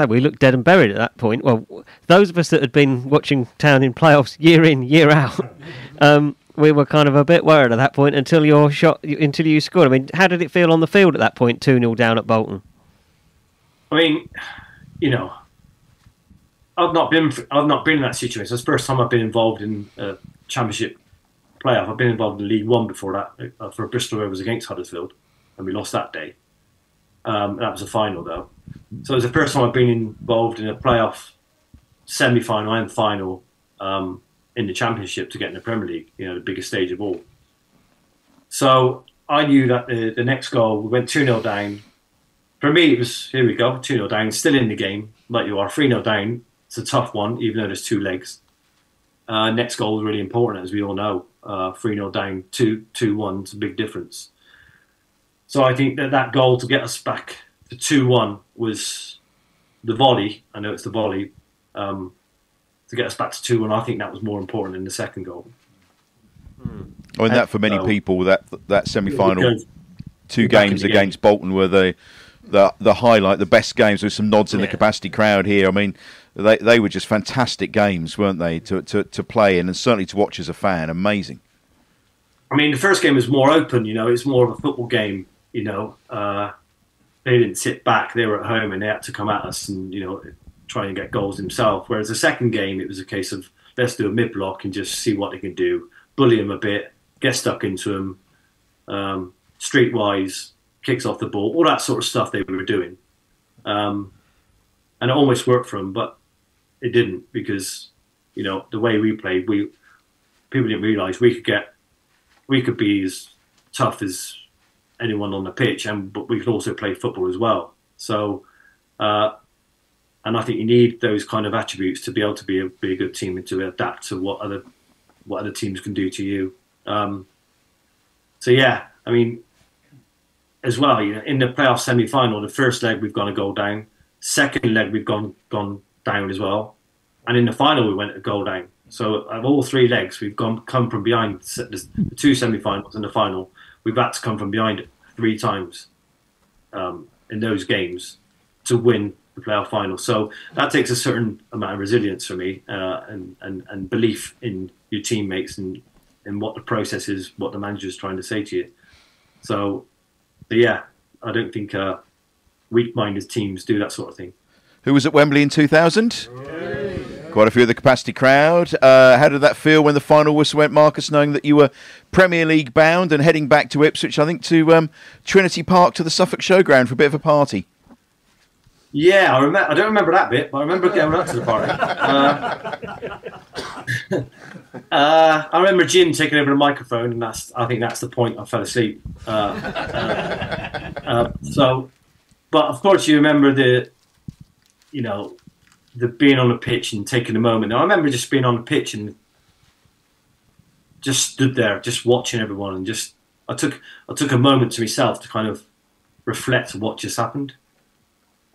we looked dead and buried at that point. Well, those of us that had been watching Town in playoffs year in, year out, we were kind of a bit worried at that point until until you scored. I mean, how did it feel on the field at that point, 2-0 down at Bolton?
I mean, I've not been in that situation. It's the first time I've been involved in a Championship playoff. I've been involved in League One before that for Bristol Rovers against Huddersfield, and we lost that day. That was a final though, so it was the first time I've been involved in a playoff semi-final and final in the Championship to get in the Premier League. The biggest stage of all. So I knew that the next goal, we went 2-0 down. For me, it was, here we go, 2-0 down, still in the game, like you are, 3-0 down. It's a tough one, even though there's two legs. Next goal is really important, as we all know. 3-0 down, 2-1, it's a big difference. So I think that goal to get us back to 2-1 was the volley. I know it's the volley. To get us back to 2-1, I think that was more important than the second goal.
I mean, that for many people, that semi-final, two games against Bolton were the highlight, the best games. There's some nods in the capacity crowd here. I mean, they were just fantastic games, weren't they, to play in, and certainly to watch as a fan. Amazing.
I mean, the first game was more open. It's more of a football game. They didn't sit back; they were at home, and they had to come at us and try and get goals themselves. Whereas the second game, it was a case of let's do a mid block and just see what they can do, bully them a bit, get stuck into them, streetwise. Kicks off the ball, all that sort of stuff they were doing. And it almost worked for them, but it didn't because, the way we played, people didn't realise we could be as tough as anyone on the pitch, but we could also play football as well. So, and I think you need those kind of attributes to be able to be a good team and to adapt to what other teams can do to you. So yeah, I mean, as well, in the playoff semi-final, the first leg we've gone a goal down. Second leg we've gone down as well, and in the final we went a goal down. So of all three legs, we've come from behind. The two semi-finals and the final, we've had to come from behind 3 times in those games to win the playoff final. So that takes a certain amount of resilience for me and belief in your teammates and what the process is, what the manager is trying to say to you. So. But yeah, I don't think weak-minded teams do that sort of thing.
Who was at Wembley in 2000? Quite a few of the capacity crowd. How did that feel when the final whistle went, Marcus, knowing that you were Premier League bound and heading back to Ipswich, I think to Trinity Park to the Suffolk Showground for a bit of a party?
Yeah, I don't remember that bit, but I remember going up to the party. I remember Jim taking over the microphone, and I think that's the point I fell asleep. But of course you remember the being on the pitch and taking a moment. Now, I remember just being on the pitch and just stood there, just watching everyone, and I took a moment to myself to kind of reflect on what just happened.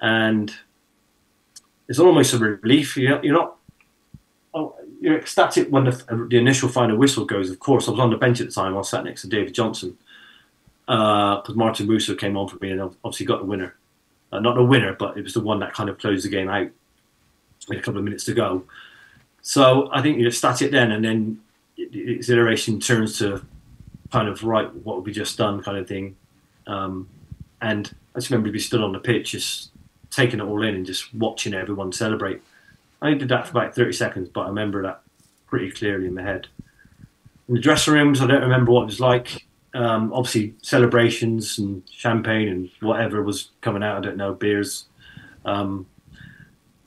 And it's almost a relief. You're ecstatic when the initial final whistle goes. Of course, I was on the bench at the time. I was sat next to David Johnson because Martin Russo came on for me and obviously got the winner. Not the winner, but it was the one that kind of closed the game out with a couple of minutes to go. So I think you're ecstatic then, and then the exhilaration turns to kind of, right, what have we just done kind of thing. And I just remember we stood on the pitch just taking it all in and just watching everyone celebrate. I did that for about 30 seconds, but I remember that pretty clearly in my head. In the dressing rooms, I don't remember what it was like. Obviously, celebrations and champagne and whatever was coming out, I don't know, beers. And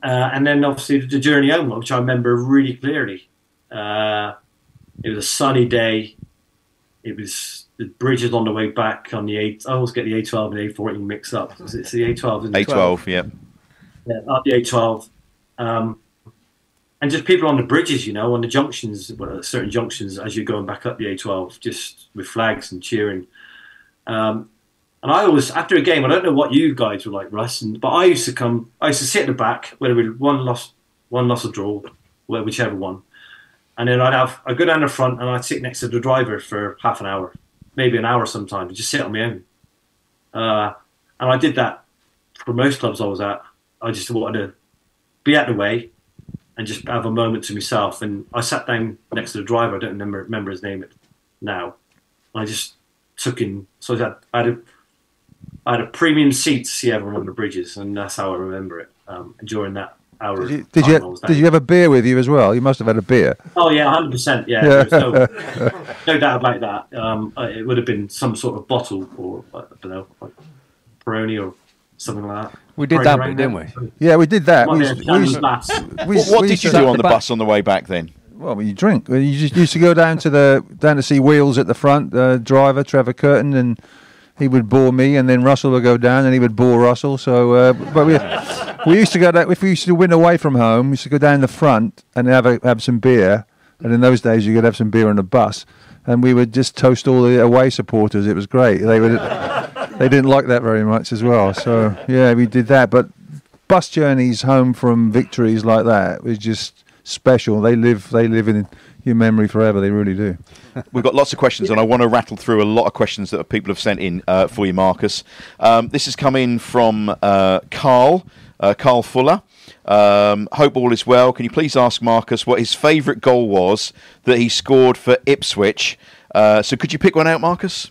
then obviously the journey home, which I remember really clearly. It was a sunny day. It was the bridges on the way back on the A. I always get the A12 and the A14 mixed up. It's the A12 and the
A12, yeah.
Yeah, up the A12. And just people on the bridges, on the junctions, certain junctions as you're going back up the A12, just with flags and cheering. And I always, after a game, I don't know what you guys were like, Russ, but I used to sit at the back, whether we one loss or draw, whichever one. And then I'd go down the front and I'd sit next to the driver for half an hour, maybe an hour sometimes, and just sit on my own. And I did that for most clubs I was at. I just wanted to be out of the way, and just have a moment to myself. And I sat down next to the driver. I don't remember his name now. I just took in. So I had a premium seat to see everyone on the bridges, and that's how I remember it. During that hour,
Did you have a beer with you as well? You must have had a beer.
Oh yeah, 100%. Yeah, there's no doubt about that. It would have been some sort of bottle, or I don't know, like Peroni or something like that.
We did that bit, didn't we?
Yeah, we did that.
What
did you do on the bus on the way back then?
Well, you drink. You just used to go down to see Wheels at the front. Driver Trevor Curtin, and he would bore me, and then Russell would go down, and he would bore Russell. So, but we used to go down. If we used to win away from home, we used to go down the front and have some beer. And in those days, you could have some beer on the bus, and we would just toast all the away supporters. It was great. They didn't like that very much as well. So yeah, we did that. But bus journeys home from victories like that was just special. They live in your memory forever. They really do.
We've got lots of questions, and I want to rattle through a lot of questions that people have sent in for you, Marcus. This has come in from Carl Fuller. Hope all is well. Can you please ask Marcus what his favourite goal was that he scored for Ipswich? So could you pick one out, Marcus?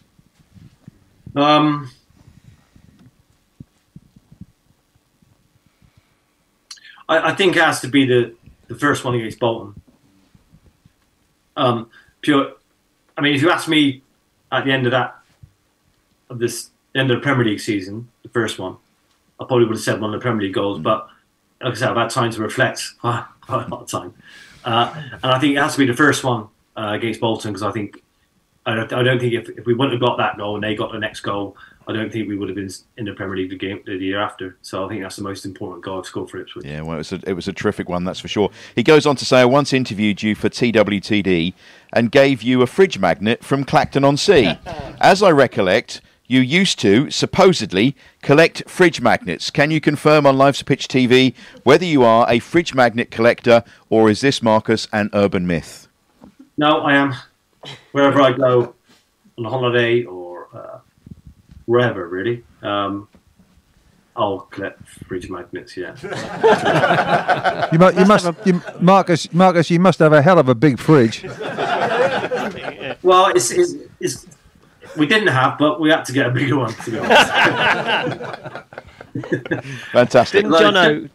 I think it has to be the first one against Bolton. If you ask me at the end of the end of the Premier League season, the first one, I probably would have said one of the Premier League goals. But like I said, I've had time to reflect quite a lot of time, and I think it has to be the first one against Bolton, because I don't think if we wouldn't have got that goal and they got the next goal, I don't think we would have been in the Premier League the year after. So I think that's the most important goal I've scored for Ipswich.
Yeah, well, it was a terrific one, that's for sure. He goes on to say, I once interviewed you for TWTD and gave you a fridge magnet from Clacton-on-Sea. As I recollect, you used to, supposedly, collect fridge magnets. Can you confirm on Live to Pitch TV whether you are a fridge magnet collector, or is this, Marcus, an urban myth?
No, I am. Wherever I go on a holiday or wherever, really, I'll collect fridge magnets. Yeah.
Marcus, you must have a hell of a big fridge.
Well, it's we didn't have, but we had to get a bigger one, to be honest.
Fantastic.
Didn't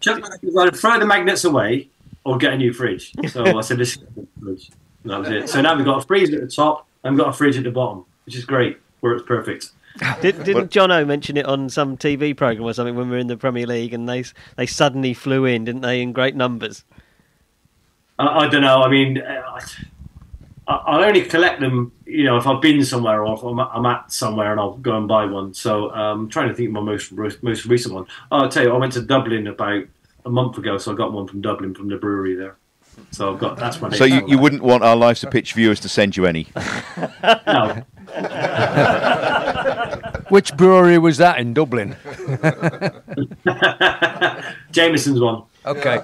Jono?
I'd throw the magnets away or get a new fridge. So I said, this is the fridge. And that was it. So now we've got a freezer at the top and we've got a fridge at the bottom, which is great. Works perfect.
Didn't Jono mention it on some TV programme or something when we were in the Premier League, and they suddenly flew in, didn't they, in great numbers?
I don't know. I mean, I'll only collect them, if I've been somewhere or if I'm at somewhere and I'll go and buy one. So I'm trying to think of my most recent one. I'll tell you, I went to Dublin about a month ago, so I got one from Dublin from the brewery there. So I've got that's one.
So you wouldn't want our Live to Pitch viewers to send you any?
No.
Which brewery was that in Dublin?
Jameson's one.
Okay.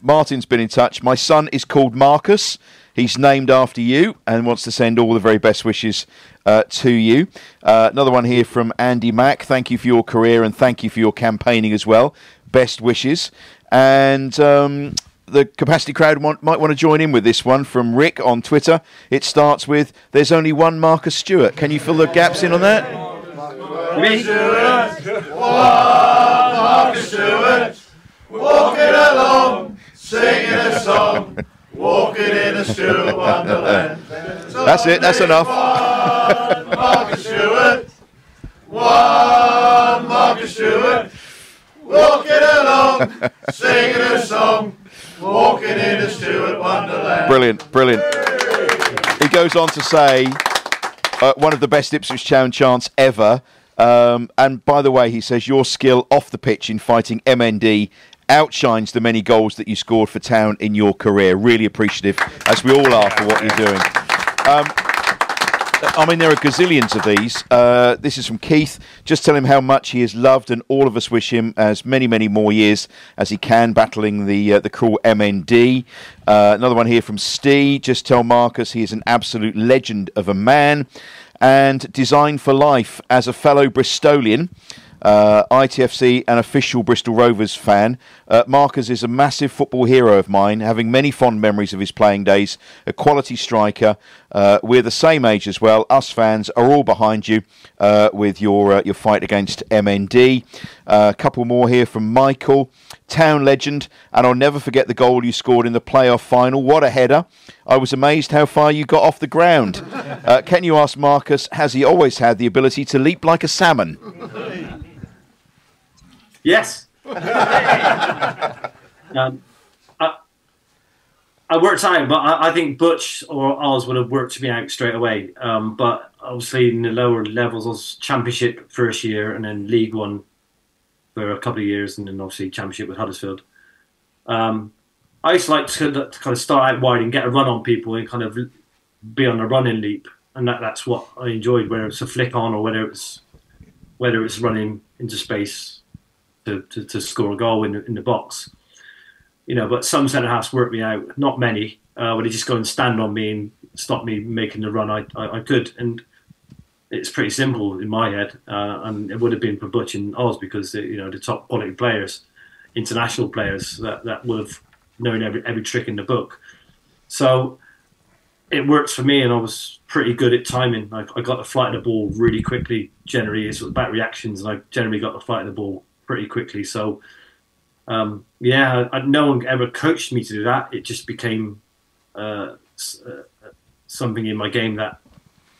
Martin's been in touch. My son is called Marcus. He's named after you and wants to send all the very best wishes to you. Another one here from Andy Mack. Thank you for your career and thank you for your campaigning as well. Best wishes. And the capacity crowd might want to join in with this one from Rick on Twitter. It starts with, there's only one Marcus Stewart. Can you fill the gaps in on that?
Me?
Marcus Stewart, walking along, singing a song, walking in a Stewart wonderland.
That's it, that's enough.
One Marcus Stewart, one Marcus Stewart, walking along, singing a song, walking in a Stewart wonderland.
Brilliant. He goes on to say, one of the best Ipswich Town chants ever. And by the way, he says, your skill off the pitch in fighting MND outshines the many goals that you scored for Town in your career. Really appreciative, as we all are, for what you're doing. There are gazillions of these. This is from Keith. Just tell him how much he is loved, and all of us wish him as many, many more years as he can, battling the cruel MND. Another one here from Steve. Just tell Marcus he is an absolute legend of a man, and designed for life as a fellow Bristolian. ITFC and official Bristol Rovers fan. Marcus is a massive football hero of mine, having many fond memories of his playing days. A quality striker. We're the same age as well. Us fans are all behind you with your fight against MND. A couple more here from Michael. Town legend, and I'll never forget the goal you scored in the playoff final. What a header. I was amazed how far you got off the ground. Can you ask Marcus, has he always had the ability to leap like a salmon?
Yes. I worked out, but I think Butch or Oz would have worked me out straight away. But obviously in the lower levels, I was Championship first year and then League One for a couple of years, and then obviously Championship with Huddersfield. I used to like to kind of start out wide and get a run on people and kind of be on a running leap, and that's what I enjoyed, whether it's a flick on or whether it's running into space to score a goal in the box. You know, but some centre halves worked me out. Not many. Where they just go and stand on me and stop me making the run I could, and it's pretty simple in my head. And it would have been for Butch and Oz because the top quality players, international players that would have known every trick in the book. So it works for me, and I was pretty good at timing. I got the flight of the ball really quickly. Generally, it's about reactions, and I generally got the flight of the ball pretty quickly. So. No one ever coached me to do that. It just became something in my game that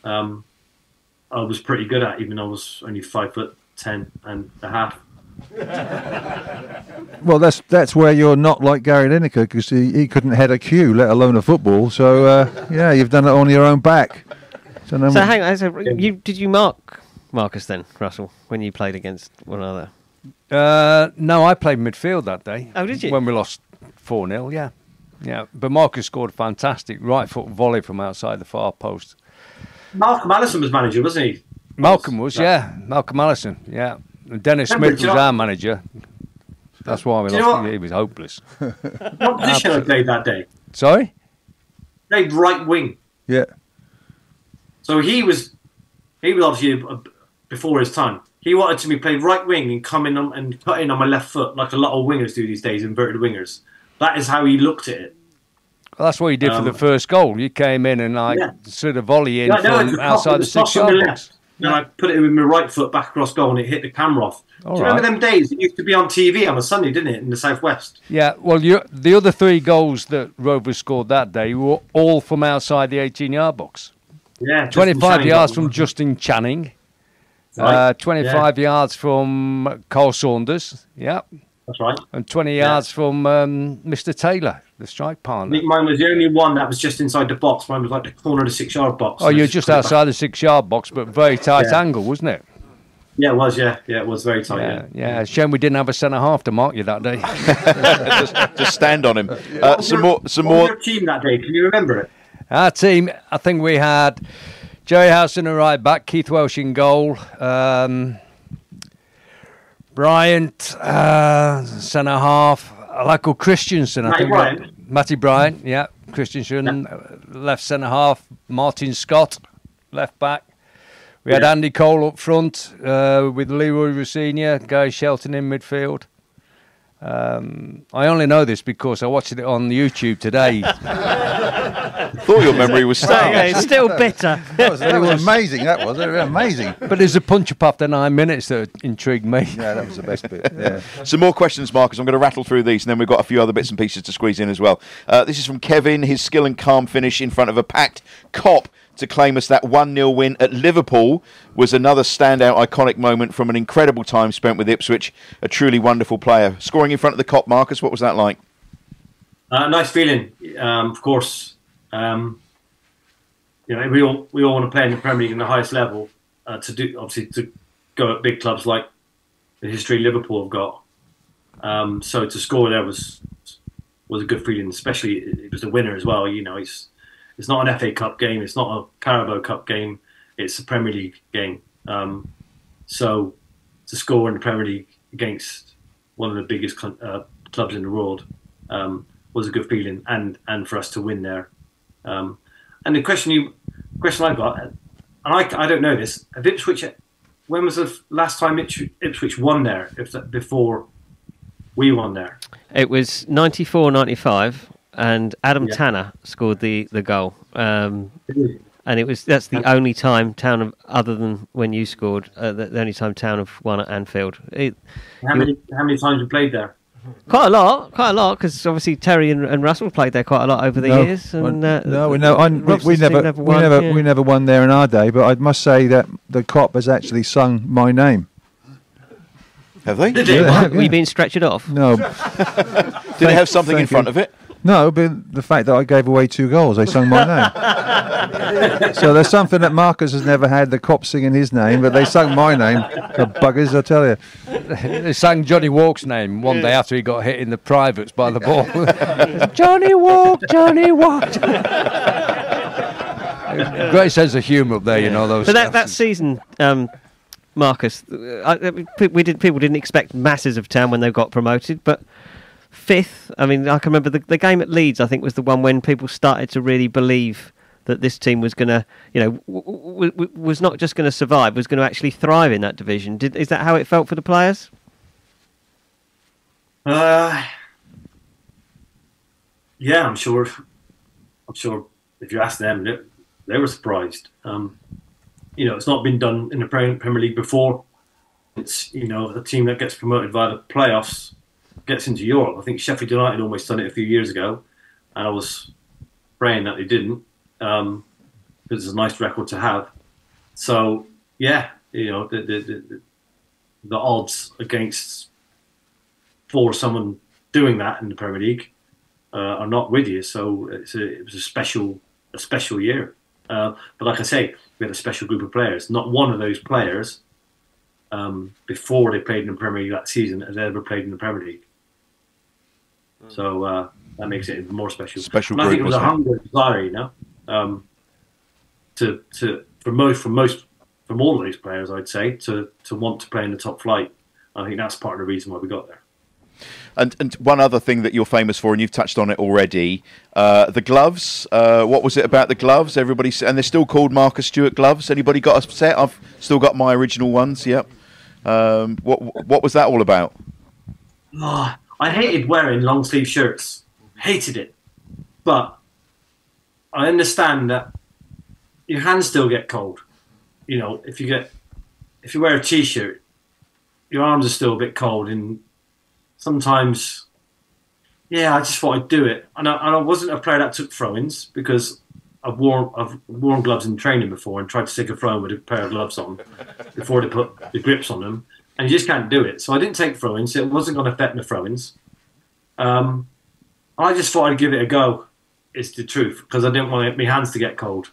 I was pretty good at, even though I was only 5'10" and a half.
Well, that's where you're not like Gary Lineker, because he couldn't head a cue, let alone a football. So you've done it on your own back.
So hang on. So did you mark Marcus then, Russell, when you played against one another?
No, I played midfield that day.
Oh, did you?
When we lost 4-0, yeah. But Marcus scored a fantastic right foot volley from outside the far post.
Malcolm Allison was manager, wasn't he?
Malcolm was, yeah. Malcolm Allison, yeah. And Dennis Smith was our manager. That's why we lost. He was hopeless.
What position I played that day?
Sorry?
Played right wing.
Yeah.
So he was obviously before his time. He wanted to play right wing and come in and cut in on my left foot like a lot of wingers do these days, inverted wingers. That is how he looked at it.
Well, that's what he did for the first goal. You came in and sort of volley in from outside the 6-yard box.
And I put it with my right foot back across goal and it hit the camera off. Do you remember them days? It used to be on TV on a Sunday, didn't it, in the southwest?
Yeah, well, the other 3 goals that Rovers scored that day were all from outside the 18-yard box.
Yeah,
25 yards from Justin Channing. 25 yards from Cole Saunders,
that's right,
and 20 yards from Mr. Taylor, the strike partner.
I think mine was the only one that was just inside the box. Mine was like the corner of the 6-yard box.
Oh, you're just outside the 6-yard box, but very tight angle, wasn't it?
Yeah, it was. Yeah, it was very tight.
Yeah. Shame we didn't have a centre half to mark you that day.
just stand on him. Some more.
What was your team that day? Can you remember it?
Our team, I think we had Jerry House in the right back, Keith Welsh in goal, Bryant, centre half, I like Christensen. Matty Bryant, yeah, Christensen, left centre half, Martin Scott, left back. We had Andy Cole up front with Leroy Rossignol, Gary Shelton in midfield. I only know this because I watched it on YouTube today.
Thought your memory was staying.
It's still bitter.
That was amazing. That was amazing.
But there's a punch-up after 9 minutes that intrigued me.
Yeah, that was the best bit. Yeah.
Some more questions, Marcus. I'm going to rattle through these, and then we've got a few other bits and pieces to squeeze in as well. This is from Kevin. His skill and calm finish in front of a packed Kop to claim us that 1-0 win at Liverpool was another standout iconic moment from an incredible time spent with Ipswich. A truly wonderful player. Scoring in front of the Kop, Marcus, what was that like?
Nice feeling, of course. We all want to play in the Premier League in the highest level. To go at big clubs like the history Liverpool have got. So to score there was a good feeling. Especially it was a winner as well. It's not an FA Cup game. It's not a Carabao Cup game. It's a Premier League game. So to score in the Premier League against one of the biggest clubs in the world was a good feeling, and for us to win there. And the question I got, and I don't know this: have Ipswich when was the last time Ipswich won there? Before we won there?
It was 94-95, and Adam Tanner scored the goal. And that's the only time Town other than when you scored, the only time Town have won at Anfield.
How many times have you played there?
Quite a lot, because obviously Terry and Russell played there quite a lot over the years. And,
we never won there in our day. But I must say that the Kop has actually sung my name.
Have they?
Were you being stretchered off?
No.
Did they have something in front of it?
No, but the fact that I gave away 2 goals, they sung my name. So there's something that Marcus has never had, the Kop singing his name, but they sung my name. The buggers, I tell you.
They sang Johnny Walk's name one day after he got hit in the privates by the ball. Johnny Walk, Johnny Walk. Great sense of humour up there, you know. Those.
So that season, Marcus, people didn't expect masses of Town when they got promoted, but 5th. I mean, I can remember the game at Leeds. I think was the one when people started to really believe that this team was going to, was not just going to survive, was going to actually thrive in that division. Is that how it felt for the players?
Yeah, I'm sure. If you ask them, they were surprised. It's not been done in the Premier League before. It's a team that gets promoted via the playoffs gets into Europe. I think Sheffield United almost done it a few years ago, and I was praying that they didn't, because it's a nice record to have. So yeah, the odds against for someone doing that in the Premier League are not with you. So it was a special year. But like I say, we had a special group of players. Not one of those players before they played in the Premier League that season has ever played in the Premier League. So that makes it even more special.
Special
and I think
group,
it was a hunger and desire, from all of those players, I'd say, to want to play in the top flight. I think that's part of the reason why we got there.
And one other thing that you're famous for, and you've touched on it already, the gloves. What was it about the gloves? And they're still called Marcus Stewart gloves. Anybody got a set? I've still got my original ones. Yep. What was that all about?
Oh, I hated wearing long sleeve shirts. Hated it. But I understand that your hands still get cold. If you wear a t-shirt, your arms are still a bit cold, and sometimes, I just thought I'd do it. And I wasn't a player that took throw-ins, because I've worn gloves in training before and tried to stick a throw-in with a pair of gloves on before they put the grips on them, and you just can't do it. So I didn't take throw-ins. It wasn't going to affect my throw-ins. I just thought I'd give it a go. It's the truth, because I didn't want my hands to get cold,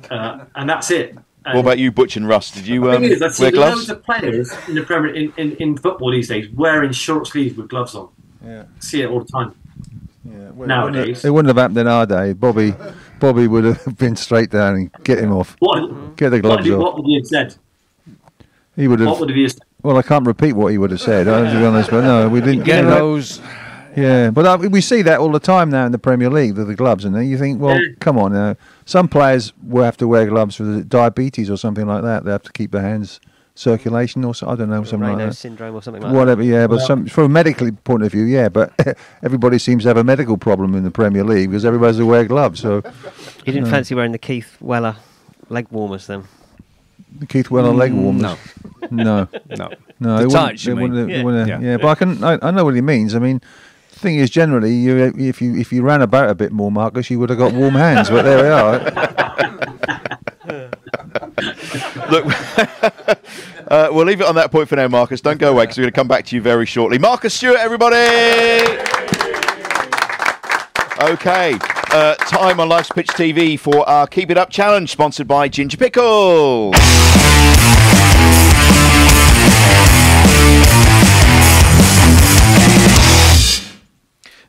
and that's it.
What about you, Butch and Russ? Did you wear gloves?
I see loads of players in the Premier in football these days wearing short sleeves with gloves on. Yeah, I see it all the time. Yeah, nowadays
it wouldn't have happened in our day. Bobby would have been straight down and get him off. Get the gloves off.
What would he have said?
He would have.
What would he have said?
Well, I can't repeat what he would have said. To be honest, but no, we didn't
get those.
Yeah, but we see that all the time now in the Premier League, the gloves, and you think, well, come on, some players will have to wear gloves for diabetes or something like that. They have to keep their hands circulation, or I don't know, something like that.
Syndrome or something like
whatever,
that.
Yeah, but from a medical point of view, yeah, but everybody seems to have a medical problem in the Premier League because everybody has to wear gloves. So
you didn't fancy wearing the Keith Weller leg warmers then?
The Keith Weller leg warmers? No.
The tights, you mean?
Yeah, but I know what he means. I mean, the thing is, generally, if you ran about a bit more, Marcus, you would have got warm hands. But there we are.
Look, we'll leave it on that point for now, Marcus. Don't go away, because we're going to come back to you very shortly. Marcus Stewart, everybody! Okay, time on Life's Pitch TV for our Keep It Up challenge, sponsored by Ginger Pickle.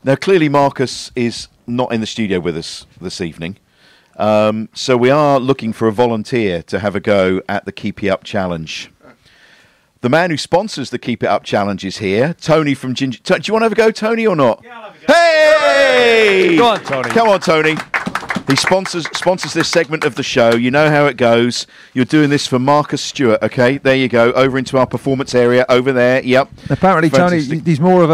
Now, clearly, Marcus is not in the studio with us this evening. So we are looking for a volunteer to have a go at the Keep It Up challenge. The man who sponsors the Keep It Up challenge is here, Tony from Ginger. Do you want to have a go, Tony, or not?
Yeah, I'll have a go.
Hey!
Go on, Tony.
Come on, Tony. He sponsors this segment of the show. You know how it goes. You're doing this for Marcus Stewart, okay? There you go. Over into our performance area over there. Yep.
Apparently,
Fantastic.
Tony, he's more of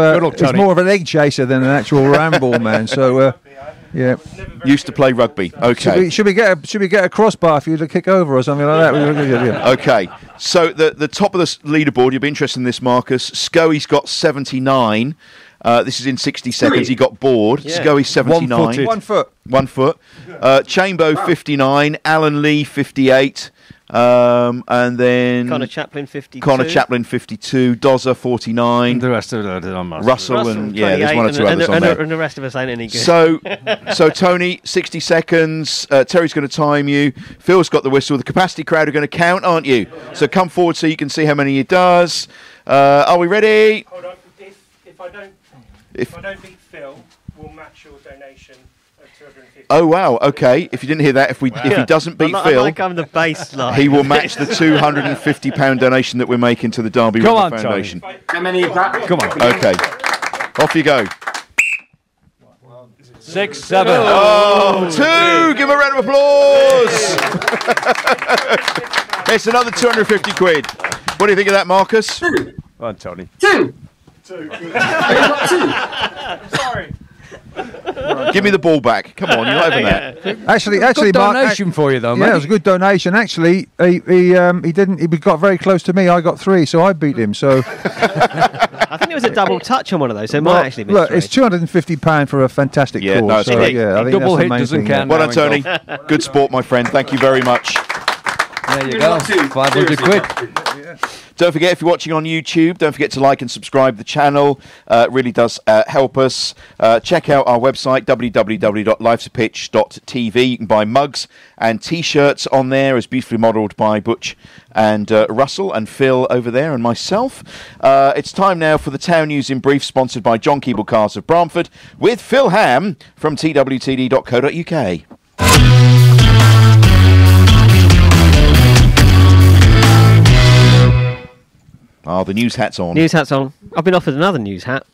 an egg chaser than an actual ramble man. So, yeah.
Used to play rugby. Okay.
Should we get a crossbar for you to kick over or something like that?
Okay. So the top of the leaderboard. You'll be interested in this, Marcus. Scoey's got 79. This is in 60 seconds. He got bored.
Yeah.
Scoey 79.
1 foot.
1 foot. Chambo 59. Alan Lee 58. And then
Connor Chaplin 52.
Connor Chaplin 52. Dozza 49.
The rest of it on
Russell and there's one or two others on there.
And the rest of us ain't any good.
So Tony, 60 seconds. Terry's going to time you. Phil's got the whistle. The capacity crowd are going to count, aren't you? So come forward so you can see how many he does. Are we ready?
Hold on. If I don't beat Phil, we'll match your donation of 250.
Oh wow, okay. If you didn't hear that, if he doesn't beat Phil,
I'm the baseline.
he will match the £250 donation that we're making to the Derby Rugby Foundation.
How many is that?
Come on.
Okay, off you go.
6, 7.
Oh, 2! Give him a round of applause. It's another 250 quid. What do you think of that, Marcus?
Come on, Tony.
2.
Sorry.
Give me the ball back. Come on, you're not having that.
Actually,
Good
Mark,
donation for you, though, mate.
yeah, it was a good donation. Actually, he didn't. He got very close to me. I got 3, so I beat him. So
I think it was a double touch on one of those, so it might actually be
look,
three.
it's £250 for a fantastic
Yeah,
cause.
no, it's
so,
great.
yeah, I think
Double
that's
hit
the main
doesn't
thing,
count.
Well
now
done,
in
Tony.
golf.
Good sport, my friend. Thank you very much.
There you go. 500 quid.
Don't forget, if you're watching on YouTube, don't forget to like and subscribe the channel. It really does help us. Check out our website, www.lifesapitch.tv. You can buy mugs and T-shirts on there, as beautifully modelled by Butch and Russell and Phil over there and myself. It's time now for the Town News in Brief, sponsored by John Keeble Cars of Bramford, with Phil Ham from twtd.co.uk. Oh, the news hat's on.
News hat's on. I've been offered another news hat.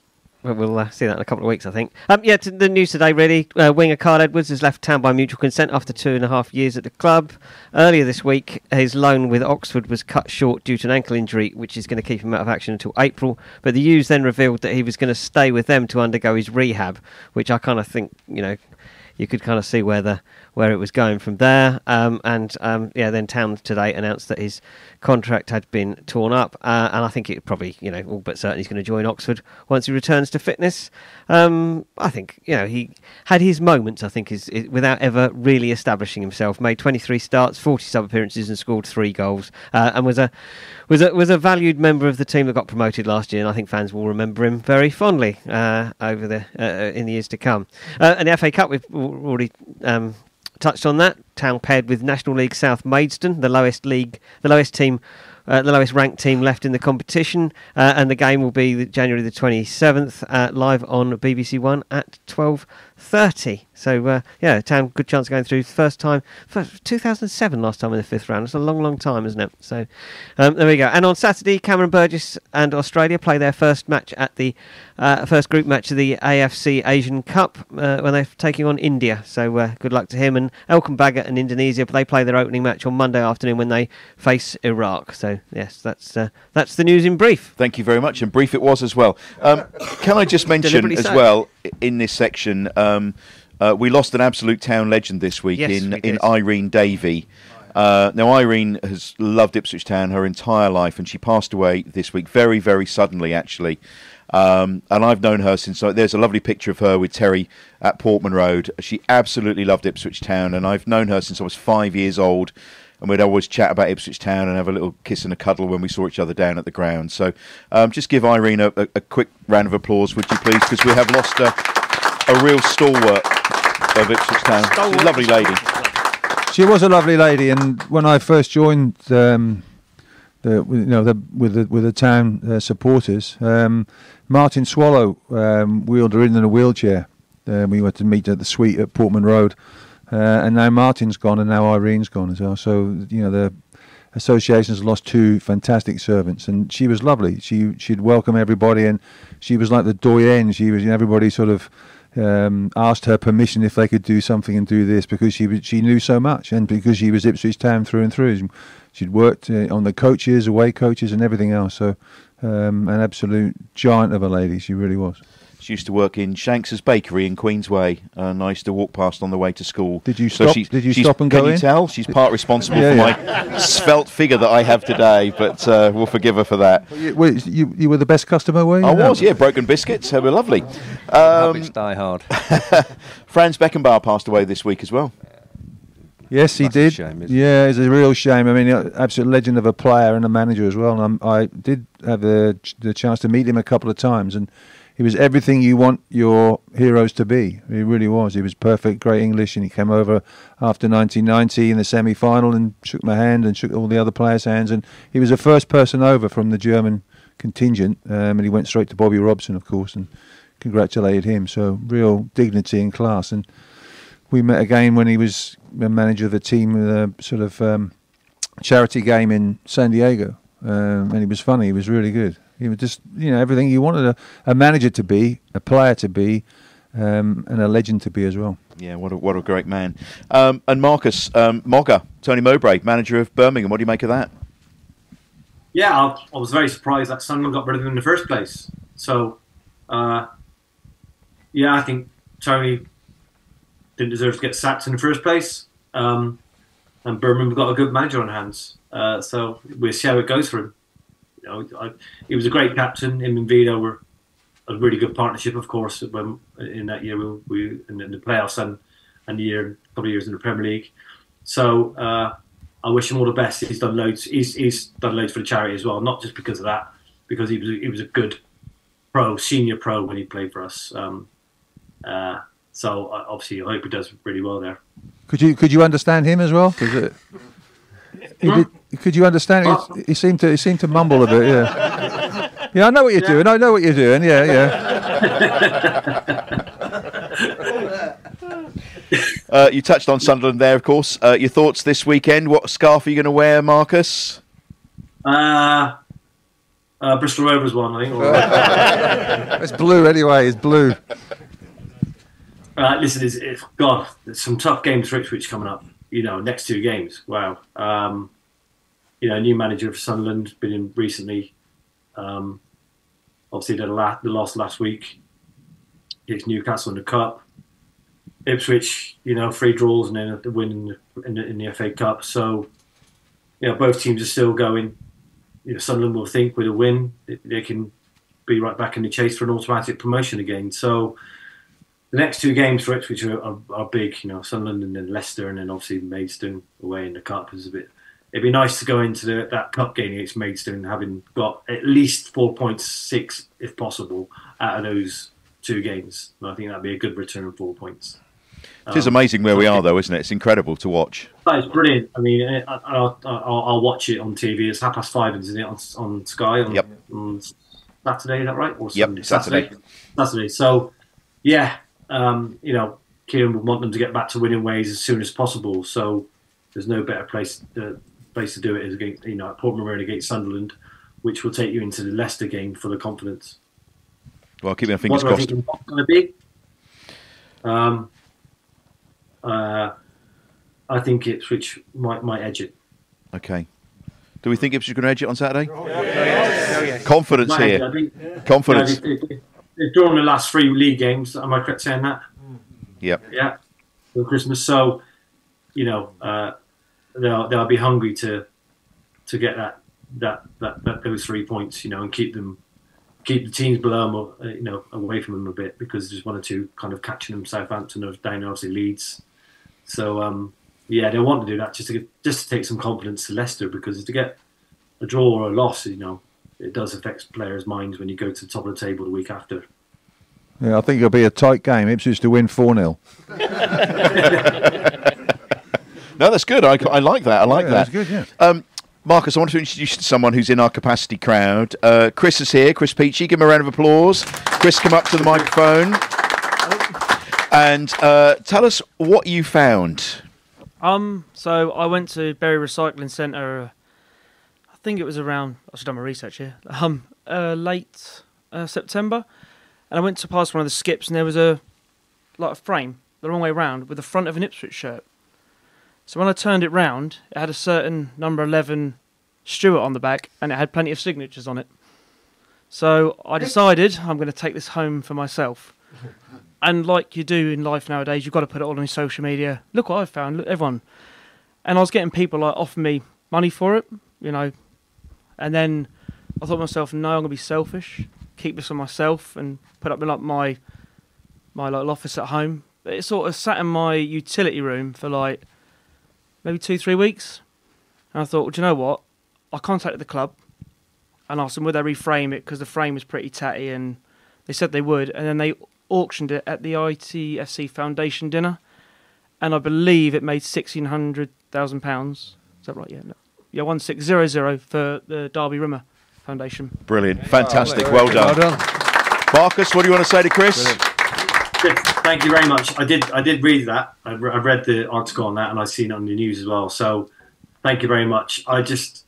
We'll see that in a couple of weeks, I think. The news today, really. Winger Carl Edwards has left town by mutual consent after 2.5 years at the club. Earlier this week, his loan with Oxford was cut short due to an ankle injury, which is going to keep him out of action until April. But the news then revealed that he was going to stay with them to undergo his rehab, which I kind of think, you could kind of see where it was going from there. Then Town today announced that his contract had been torn up, and I think it probably, all but certain he's going to join Oxford once he returns to fitness. I think, he had his moments, I think, is without ever really establishing himself. Made 23 starts, 40 sub-appearances and scored 3 goals, and was a valued member of the team that got promoted last year, and I think fans will remember him very fondly in the years to come. And the FA Cup, we've already touched on that. Town paired with National League South Maidstone, the lowest ranked team left in the competition, and the game will be January the 27th, live on BBC One at 12:30. So Town, good chance of going through. First time, 2007 last time in the 5th round. It's a long time, isn't it? So there we go. And on Saturday, Cameron Burgess and Australia play their first match at the first group match of the AFC Asian Cup when they're taking on India. So good luck to him. And Elkham Bagot and Indonesia, they play their opening match on Monday afternoon when they face Iraq. So yes, that's the news in brief.
Thank you very much, and brief it was as well. Can I just mention as well in this section, we lost an absolute Town legend this week in Irene Davey. Now, Irene has loved Ipswich Town her entire life, and she passed away this week very, very suddenly, actually. And I've known her since. There's a lovely picture of her with Terry at Portman Road. She absolutely loved Ipswich Town, and I've known her since I was 5 years old. And we'd always chat about Ipswich Town and have a little kiss and a cuddle when we saw each other down at the ground. So just give Irene a quick round of applause, would you please? Because we have lost a real stalwart of Ipswich Town. She's a lovely lady.
She was a lovely lady, and when I first joined with the Town supporters, Martin Swallow wheeled her in a wheelchair. We went to meet at the suite at Portman Road. And now Martin's gone, and now Irene's gone as well. So the association's lost 2 fantastic servants, and she was lovely. She'd welcome everybody, and she was like the doyenne. She was everybody sort of asked her permission if they could do something and do this, because she knew so much, and because she was Ipswich Town through and through. She'd worked on the coaches, away coaches, and everything else. So an absolute giant of a lady, she really was.
She used to work in Shanks's Bakery in Queensway, and I used to walk past on the way to school.
Did you stop? Did you stop and go in?
Can you tell? She's part responsible for my svelte figure that I have today, but we'll forgive her for that.
You were the best customer, were you?
I was, yeah. Broken biscuits, they were lovely.
Habits die hard.
Franz Beckenbauer passed away this week as well.
Yes, he did.
Shame, isn't it?
Yeah, it's a real shame. I mean, absolute legend of a player and a manager as well. And I did have the chance to meet him a couple of times, and he was everything you want your heroes to be. He really was. He was perfect, great English, and he came over after 1990 in the semi-final and shook my hand and shook all the other players' hands. And he was the first person over from the German contingent, and he went straight to Bobby Robson, of course, and congratulated him. So real dignity and class. And we met again when he was the manager of the team, sort of charity game in San Diego, and he was funny. He was really good. He was just, everything you wanted a manager to be, a player to be, and a legend to be as well.
Yeah, what a great man. And Marcus, Tony Mowbray, manager of Birmingham. What do you make of that?
Yeah, I was very surprised that Sunderland got rid of him in the first place. So, I think Tony didn't deserve to get sacked in the first place. And Birmingham have got a good manager on hands. So we'll see how it goes for him. He was a great captain. Him and Vito were a really good partnership, of course. When in that year we in the playoffs and a couple of years in the Premier League. So I wish him all the best. He's done loads. He's done loads for the charity as well. Not just because of that, because he was a good senior pro when he played for us. So obviously I hope he does really well there.
Could you understand him as well? Could you understand? He seemed to mumble a bit. Yeah. Yeah, I know what you're doing. I know what you're doing. Yeah.
You touched on Sunderland there, of course. Your thoughts this weekend? What scarf are you going to wear, Marcus?
Bristol Rovers one, I think.
It's blue anyway. It's blue.
Listen, there's some tough games for Ipswich coming up. Next 2 games. Wow. New manager for Sunderland, been in recently. Obviously, the loss last week against Newcastle in the Cup. Ipswich, 3 draws and then the win in the FA Cup. So, both teams are still going. Sunderland will think with a win they can be right back in the chase for an automatic promotion again. So, the next 2 games for Ipswich are big. Sunderland and then Leicester, and then obviously Maidstone away in the Cup is a bit. It'd be nice to go into that Cup game against Maidstone having got at least 4 points, 6 if possible, out of those 2 games. And I think that'd be a good return of 4 points.
It is amazing where we are, though, isn't it? It's incredible to watch.
It's brilliant. I mean, I'll watch it on TV. It's 5:30, isn't it, on Sky on Saturday? Is that right? Or Sunday?
Yep, Saturday.
So, yeah, Kieran would want them to get back to winning ways as soon as possible. So there's no better place to do it is against, at Portman Road against Sunderland, which will take you into the Leicester game for the confidence.
Well, keeping our fingers crossed.
What do I think it's going to be? I think Ipswich might edge it.
Okay. Do we think Ipswich are going to edge it on Saturday? Yes. Confidence here. Confidence.
They've drawn the last 3 league games. Am I correct saying that?
Yep.
Yeah. For Christmas. So, they'll be hungry to get those 3 points, and keep the teams below them, away from them a bit, because there's 1 or 2 kind of catching them. Southampton are down, obviously Leeds. So they want to do that just to take some confidence to Leicester, because to get a draw or a loss, it does affect players' minds when you go to the top of the table the week after.
Yeah, I think it'll be a tight game. Ipswich to win 4-0.
No, that's good. I like that. I like that.
That's good, yeah.
Marcus, I want to introduce you to someone who's in our capacity crowd. Chris is here. Chris Peachy. Give him a round of applause. Chris, come up to the microphone. And tell us what you found.
So I went to Bury Recycling Centre. I think it was around. I should have done my research here. Late September, and I went to pass one of the skips, and there was a like a frame the wrong way round with the front of an Ipswich shirt. So when I turned it round, it had a certain number 11 Stewart on the back, and it had plenty of signatures on it. So I decided I'm going to take this home for myself. And like you do in life nowadays, you've got to put it all on your social media. Look what I've found, look, everyone. And I was getting people like offer me money for it, you know. And then I thought to myself, no, I'm going to be selfish, keep this for myself, and put up in like my little office at home. But it sort of sat in my utility room for like maybe 2-3 weeks. And I thought, well, do you know what? I contacted the club and asked them would they reframe it because the frame was pretty tatty, and they said they would. And then they auctioned it at the ITFC Foundation dinner, and I believe it made £1,600,000. Is that right? Yeah, no. Yeah, 1600 for the Derby Rimmer Foundation.
Brilliant, fantastic, well done. Marcus, what do you want to say to Chris?
Brilliant. Thank you very much. I did read that. I read the article on that, and I've seen it on the news as well. So, thank you very much. I just,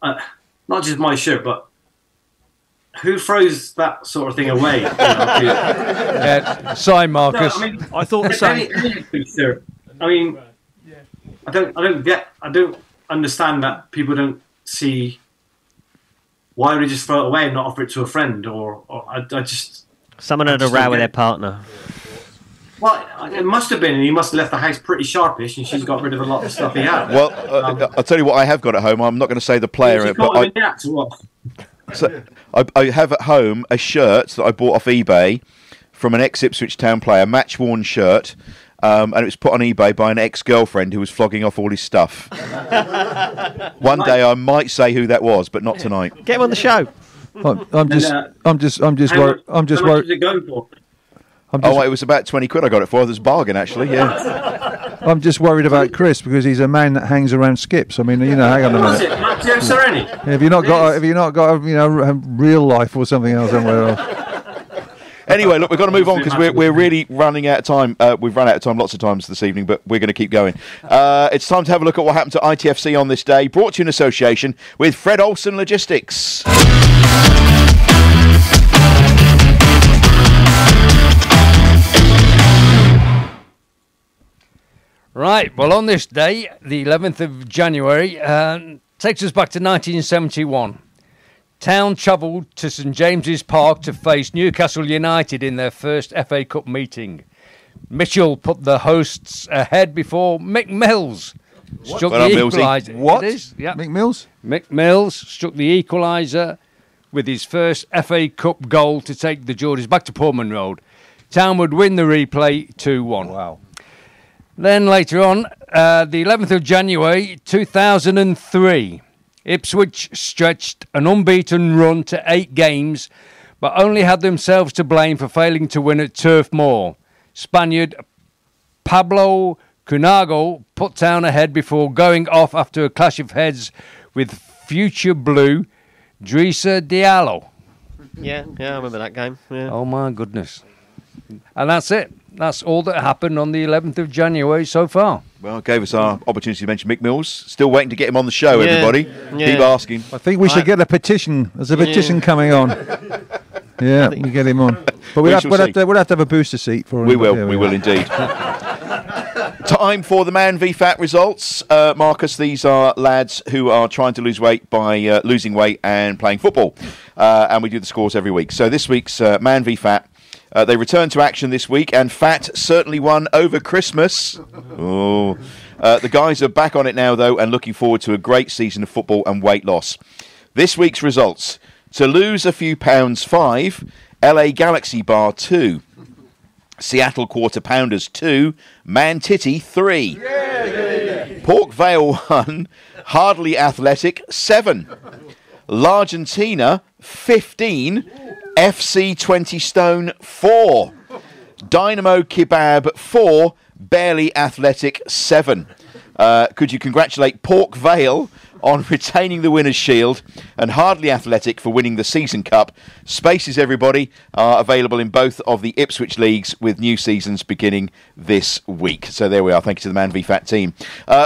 not just my shirt, but who throws that sort of thing away?
Sorry, Marcus.
No, I mean,
I thought the same.
I mean, I don't understand that people don't see. Why would they just throw it away and not offer it to a friend? Or I just.
Someone had a row with their partner.
Well, it must have been, and he must have left the house pretty sharpish, and she's got rid of a lot of stuff he had.
Well, I'll tell you what I have got at home. I'm not going to say the player, but I have at home a shirt that I bought off eBay from an ex-Ipswich Town player, match-worn shirt, and it was put on eBay by an ex-girlfriend who was flogging off all his stuff. One day I might say who that was, but not tonight.
Get him on the show.
I'm just worried. I'm just worried.
Did it go for?
It was about 20 quid I got it for. There's a bargain, actually, yeah.
I'm just worried about Chris because he's a man that hangs around skips. I mean, you know, hang on a minute.
Was it Matteo Sereni?
Have you not got, you know, real life or something else somewhere else?
Anyway, look, we've got to move on because we're really running out of time. We've run out of time lots of times this evening, but we're going to keep going. It's time to have a look at what happened to ITFC on this day, brought to you in association with Fred Olsen Logistics.
Right, well, on this day, the 11th of January, takes us back to 1971. Town travelled to St James's Park to face Newcastle United in their first FA Cup meeting. Mitchell put the hosts ahead before Mick Mills struck the equaliser.
What?
It is, yeah.
Mick Mills?
Mick Mills struck the equaliser with his first FA Cup goal to take the Geordies back to Pullman Road. Town would win the replay 2-1.
Wow.
Then later on, the 11th of January 2003, Ipswich stretched an unbeaten run to 8 games, but only had themselves to blame for failing to win at Turf Moor. Spaniard Pablo Cunago put Town ahead before going off after a clash of heads with future Blue Drissa Diallo.
Yeah, I remember that game. Yeah.
Oh, my goodness. And that's it. That's all that happened on the 11th of January so far.
Well, it gave us our opportunity to mention Mick Mills. Still waiting to get him on the show, everybody.
Yeah.
Keep asking.
I think we should get a petition. There's a petition coming on. Yeah, we get him on. But we'll have to have a booster seat for him.
We will indeed. Time for the Man v Fat results. Marcus, these are lads who are trying to lose weight by losing weight and playing football. And we do the scores every week. So this week's Man v Fat. They return to action this week, and Fat certainly won over Christmas. The guys are back on it now, though, and looking forward to a great season of football and weight loss. This week's results. To lose a few pounds, 5. LA Galaxy Bar, 2. Seattle Quarter Pounders, 2. Man Titty, 3. Pork Vale, 1. Hardly Athletic, 7. L'Argentina, 15. FC 20 Stone, 4. Dynamo Kebab, 4. Barely Athletic, 7. Could you congratulate Pork Vale on retaining the Winner's Shield and Hardly Athletic for winning the Season Cup? Spaces, everybody, are available in both of the Ipswich leagues with new seasons beginning this week. So there we are. Thank you to the Man v Fat team.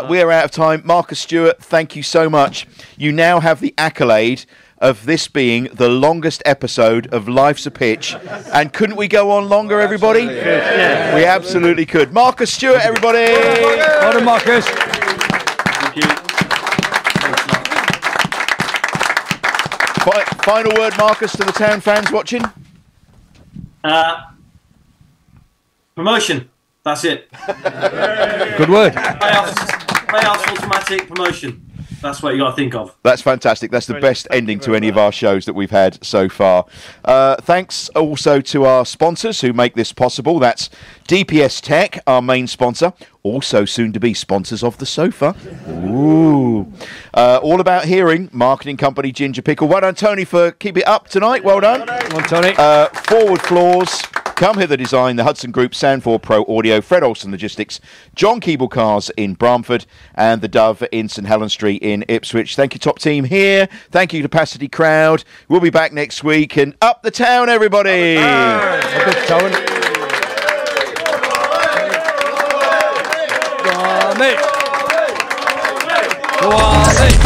We are out of time. Marcus Stewart, thank you so much. You now have the accolade of this being the longest episode of Life's a Pitch. And couldn't we go on longer, everybody?
Yeah.
We absolutely could. Marcus Stewart, everybody.
Well done, Marcus.
Thank you.
Final word, Marcus, to the town fans watching?
Promotion. That's it.
Good word.
Playoffs, automatic promotion. That's what you got to think of.
That's fantastic. That's the best ending to any of our shows that we've had so far. Thanks also to our sponsors who make this possible. That's DPS Tech, our main sponsor, also soon to be sponsors of the sofa. Ooh. All About Hearing, marketing company Ginger Pickle. Well done, Tony, for keeping it up tonight. Well done.
Come on, Tony.
Forward Floors, Come Hither Design, the Hudson Group, Sandford Pro Audio, Fred Olsen Logistics, John Keeble Cars in Bramford, and the Dove in St Helens Street in Ipswich. Thank you, top team here. Thank you, Capacity Crowd. We'll be back next week, and up the town, everybody.
Up the town. Go on, mate. Go on, mate.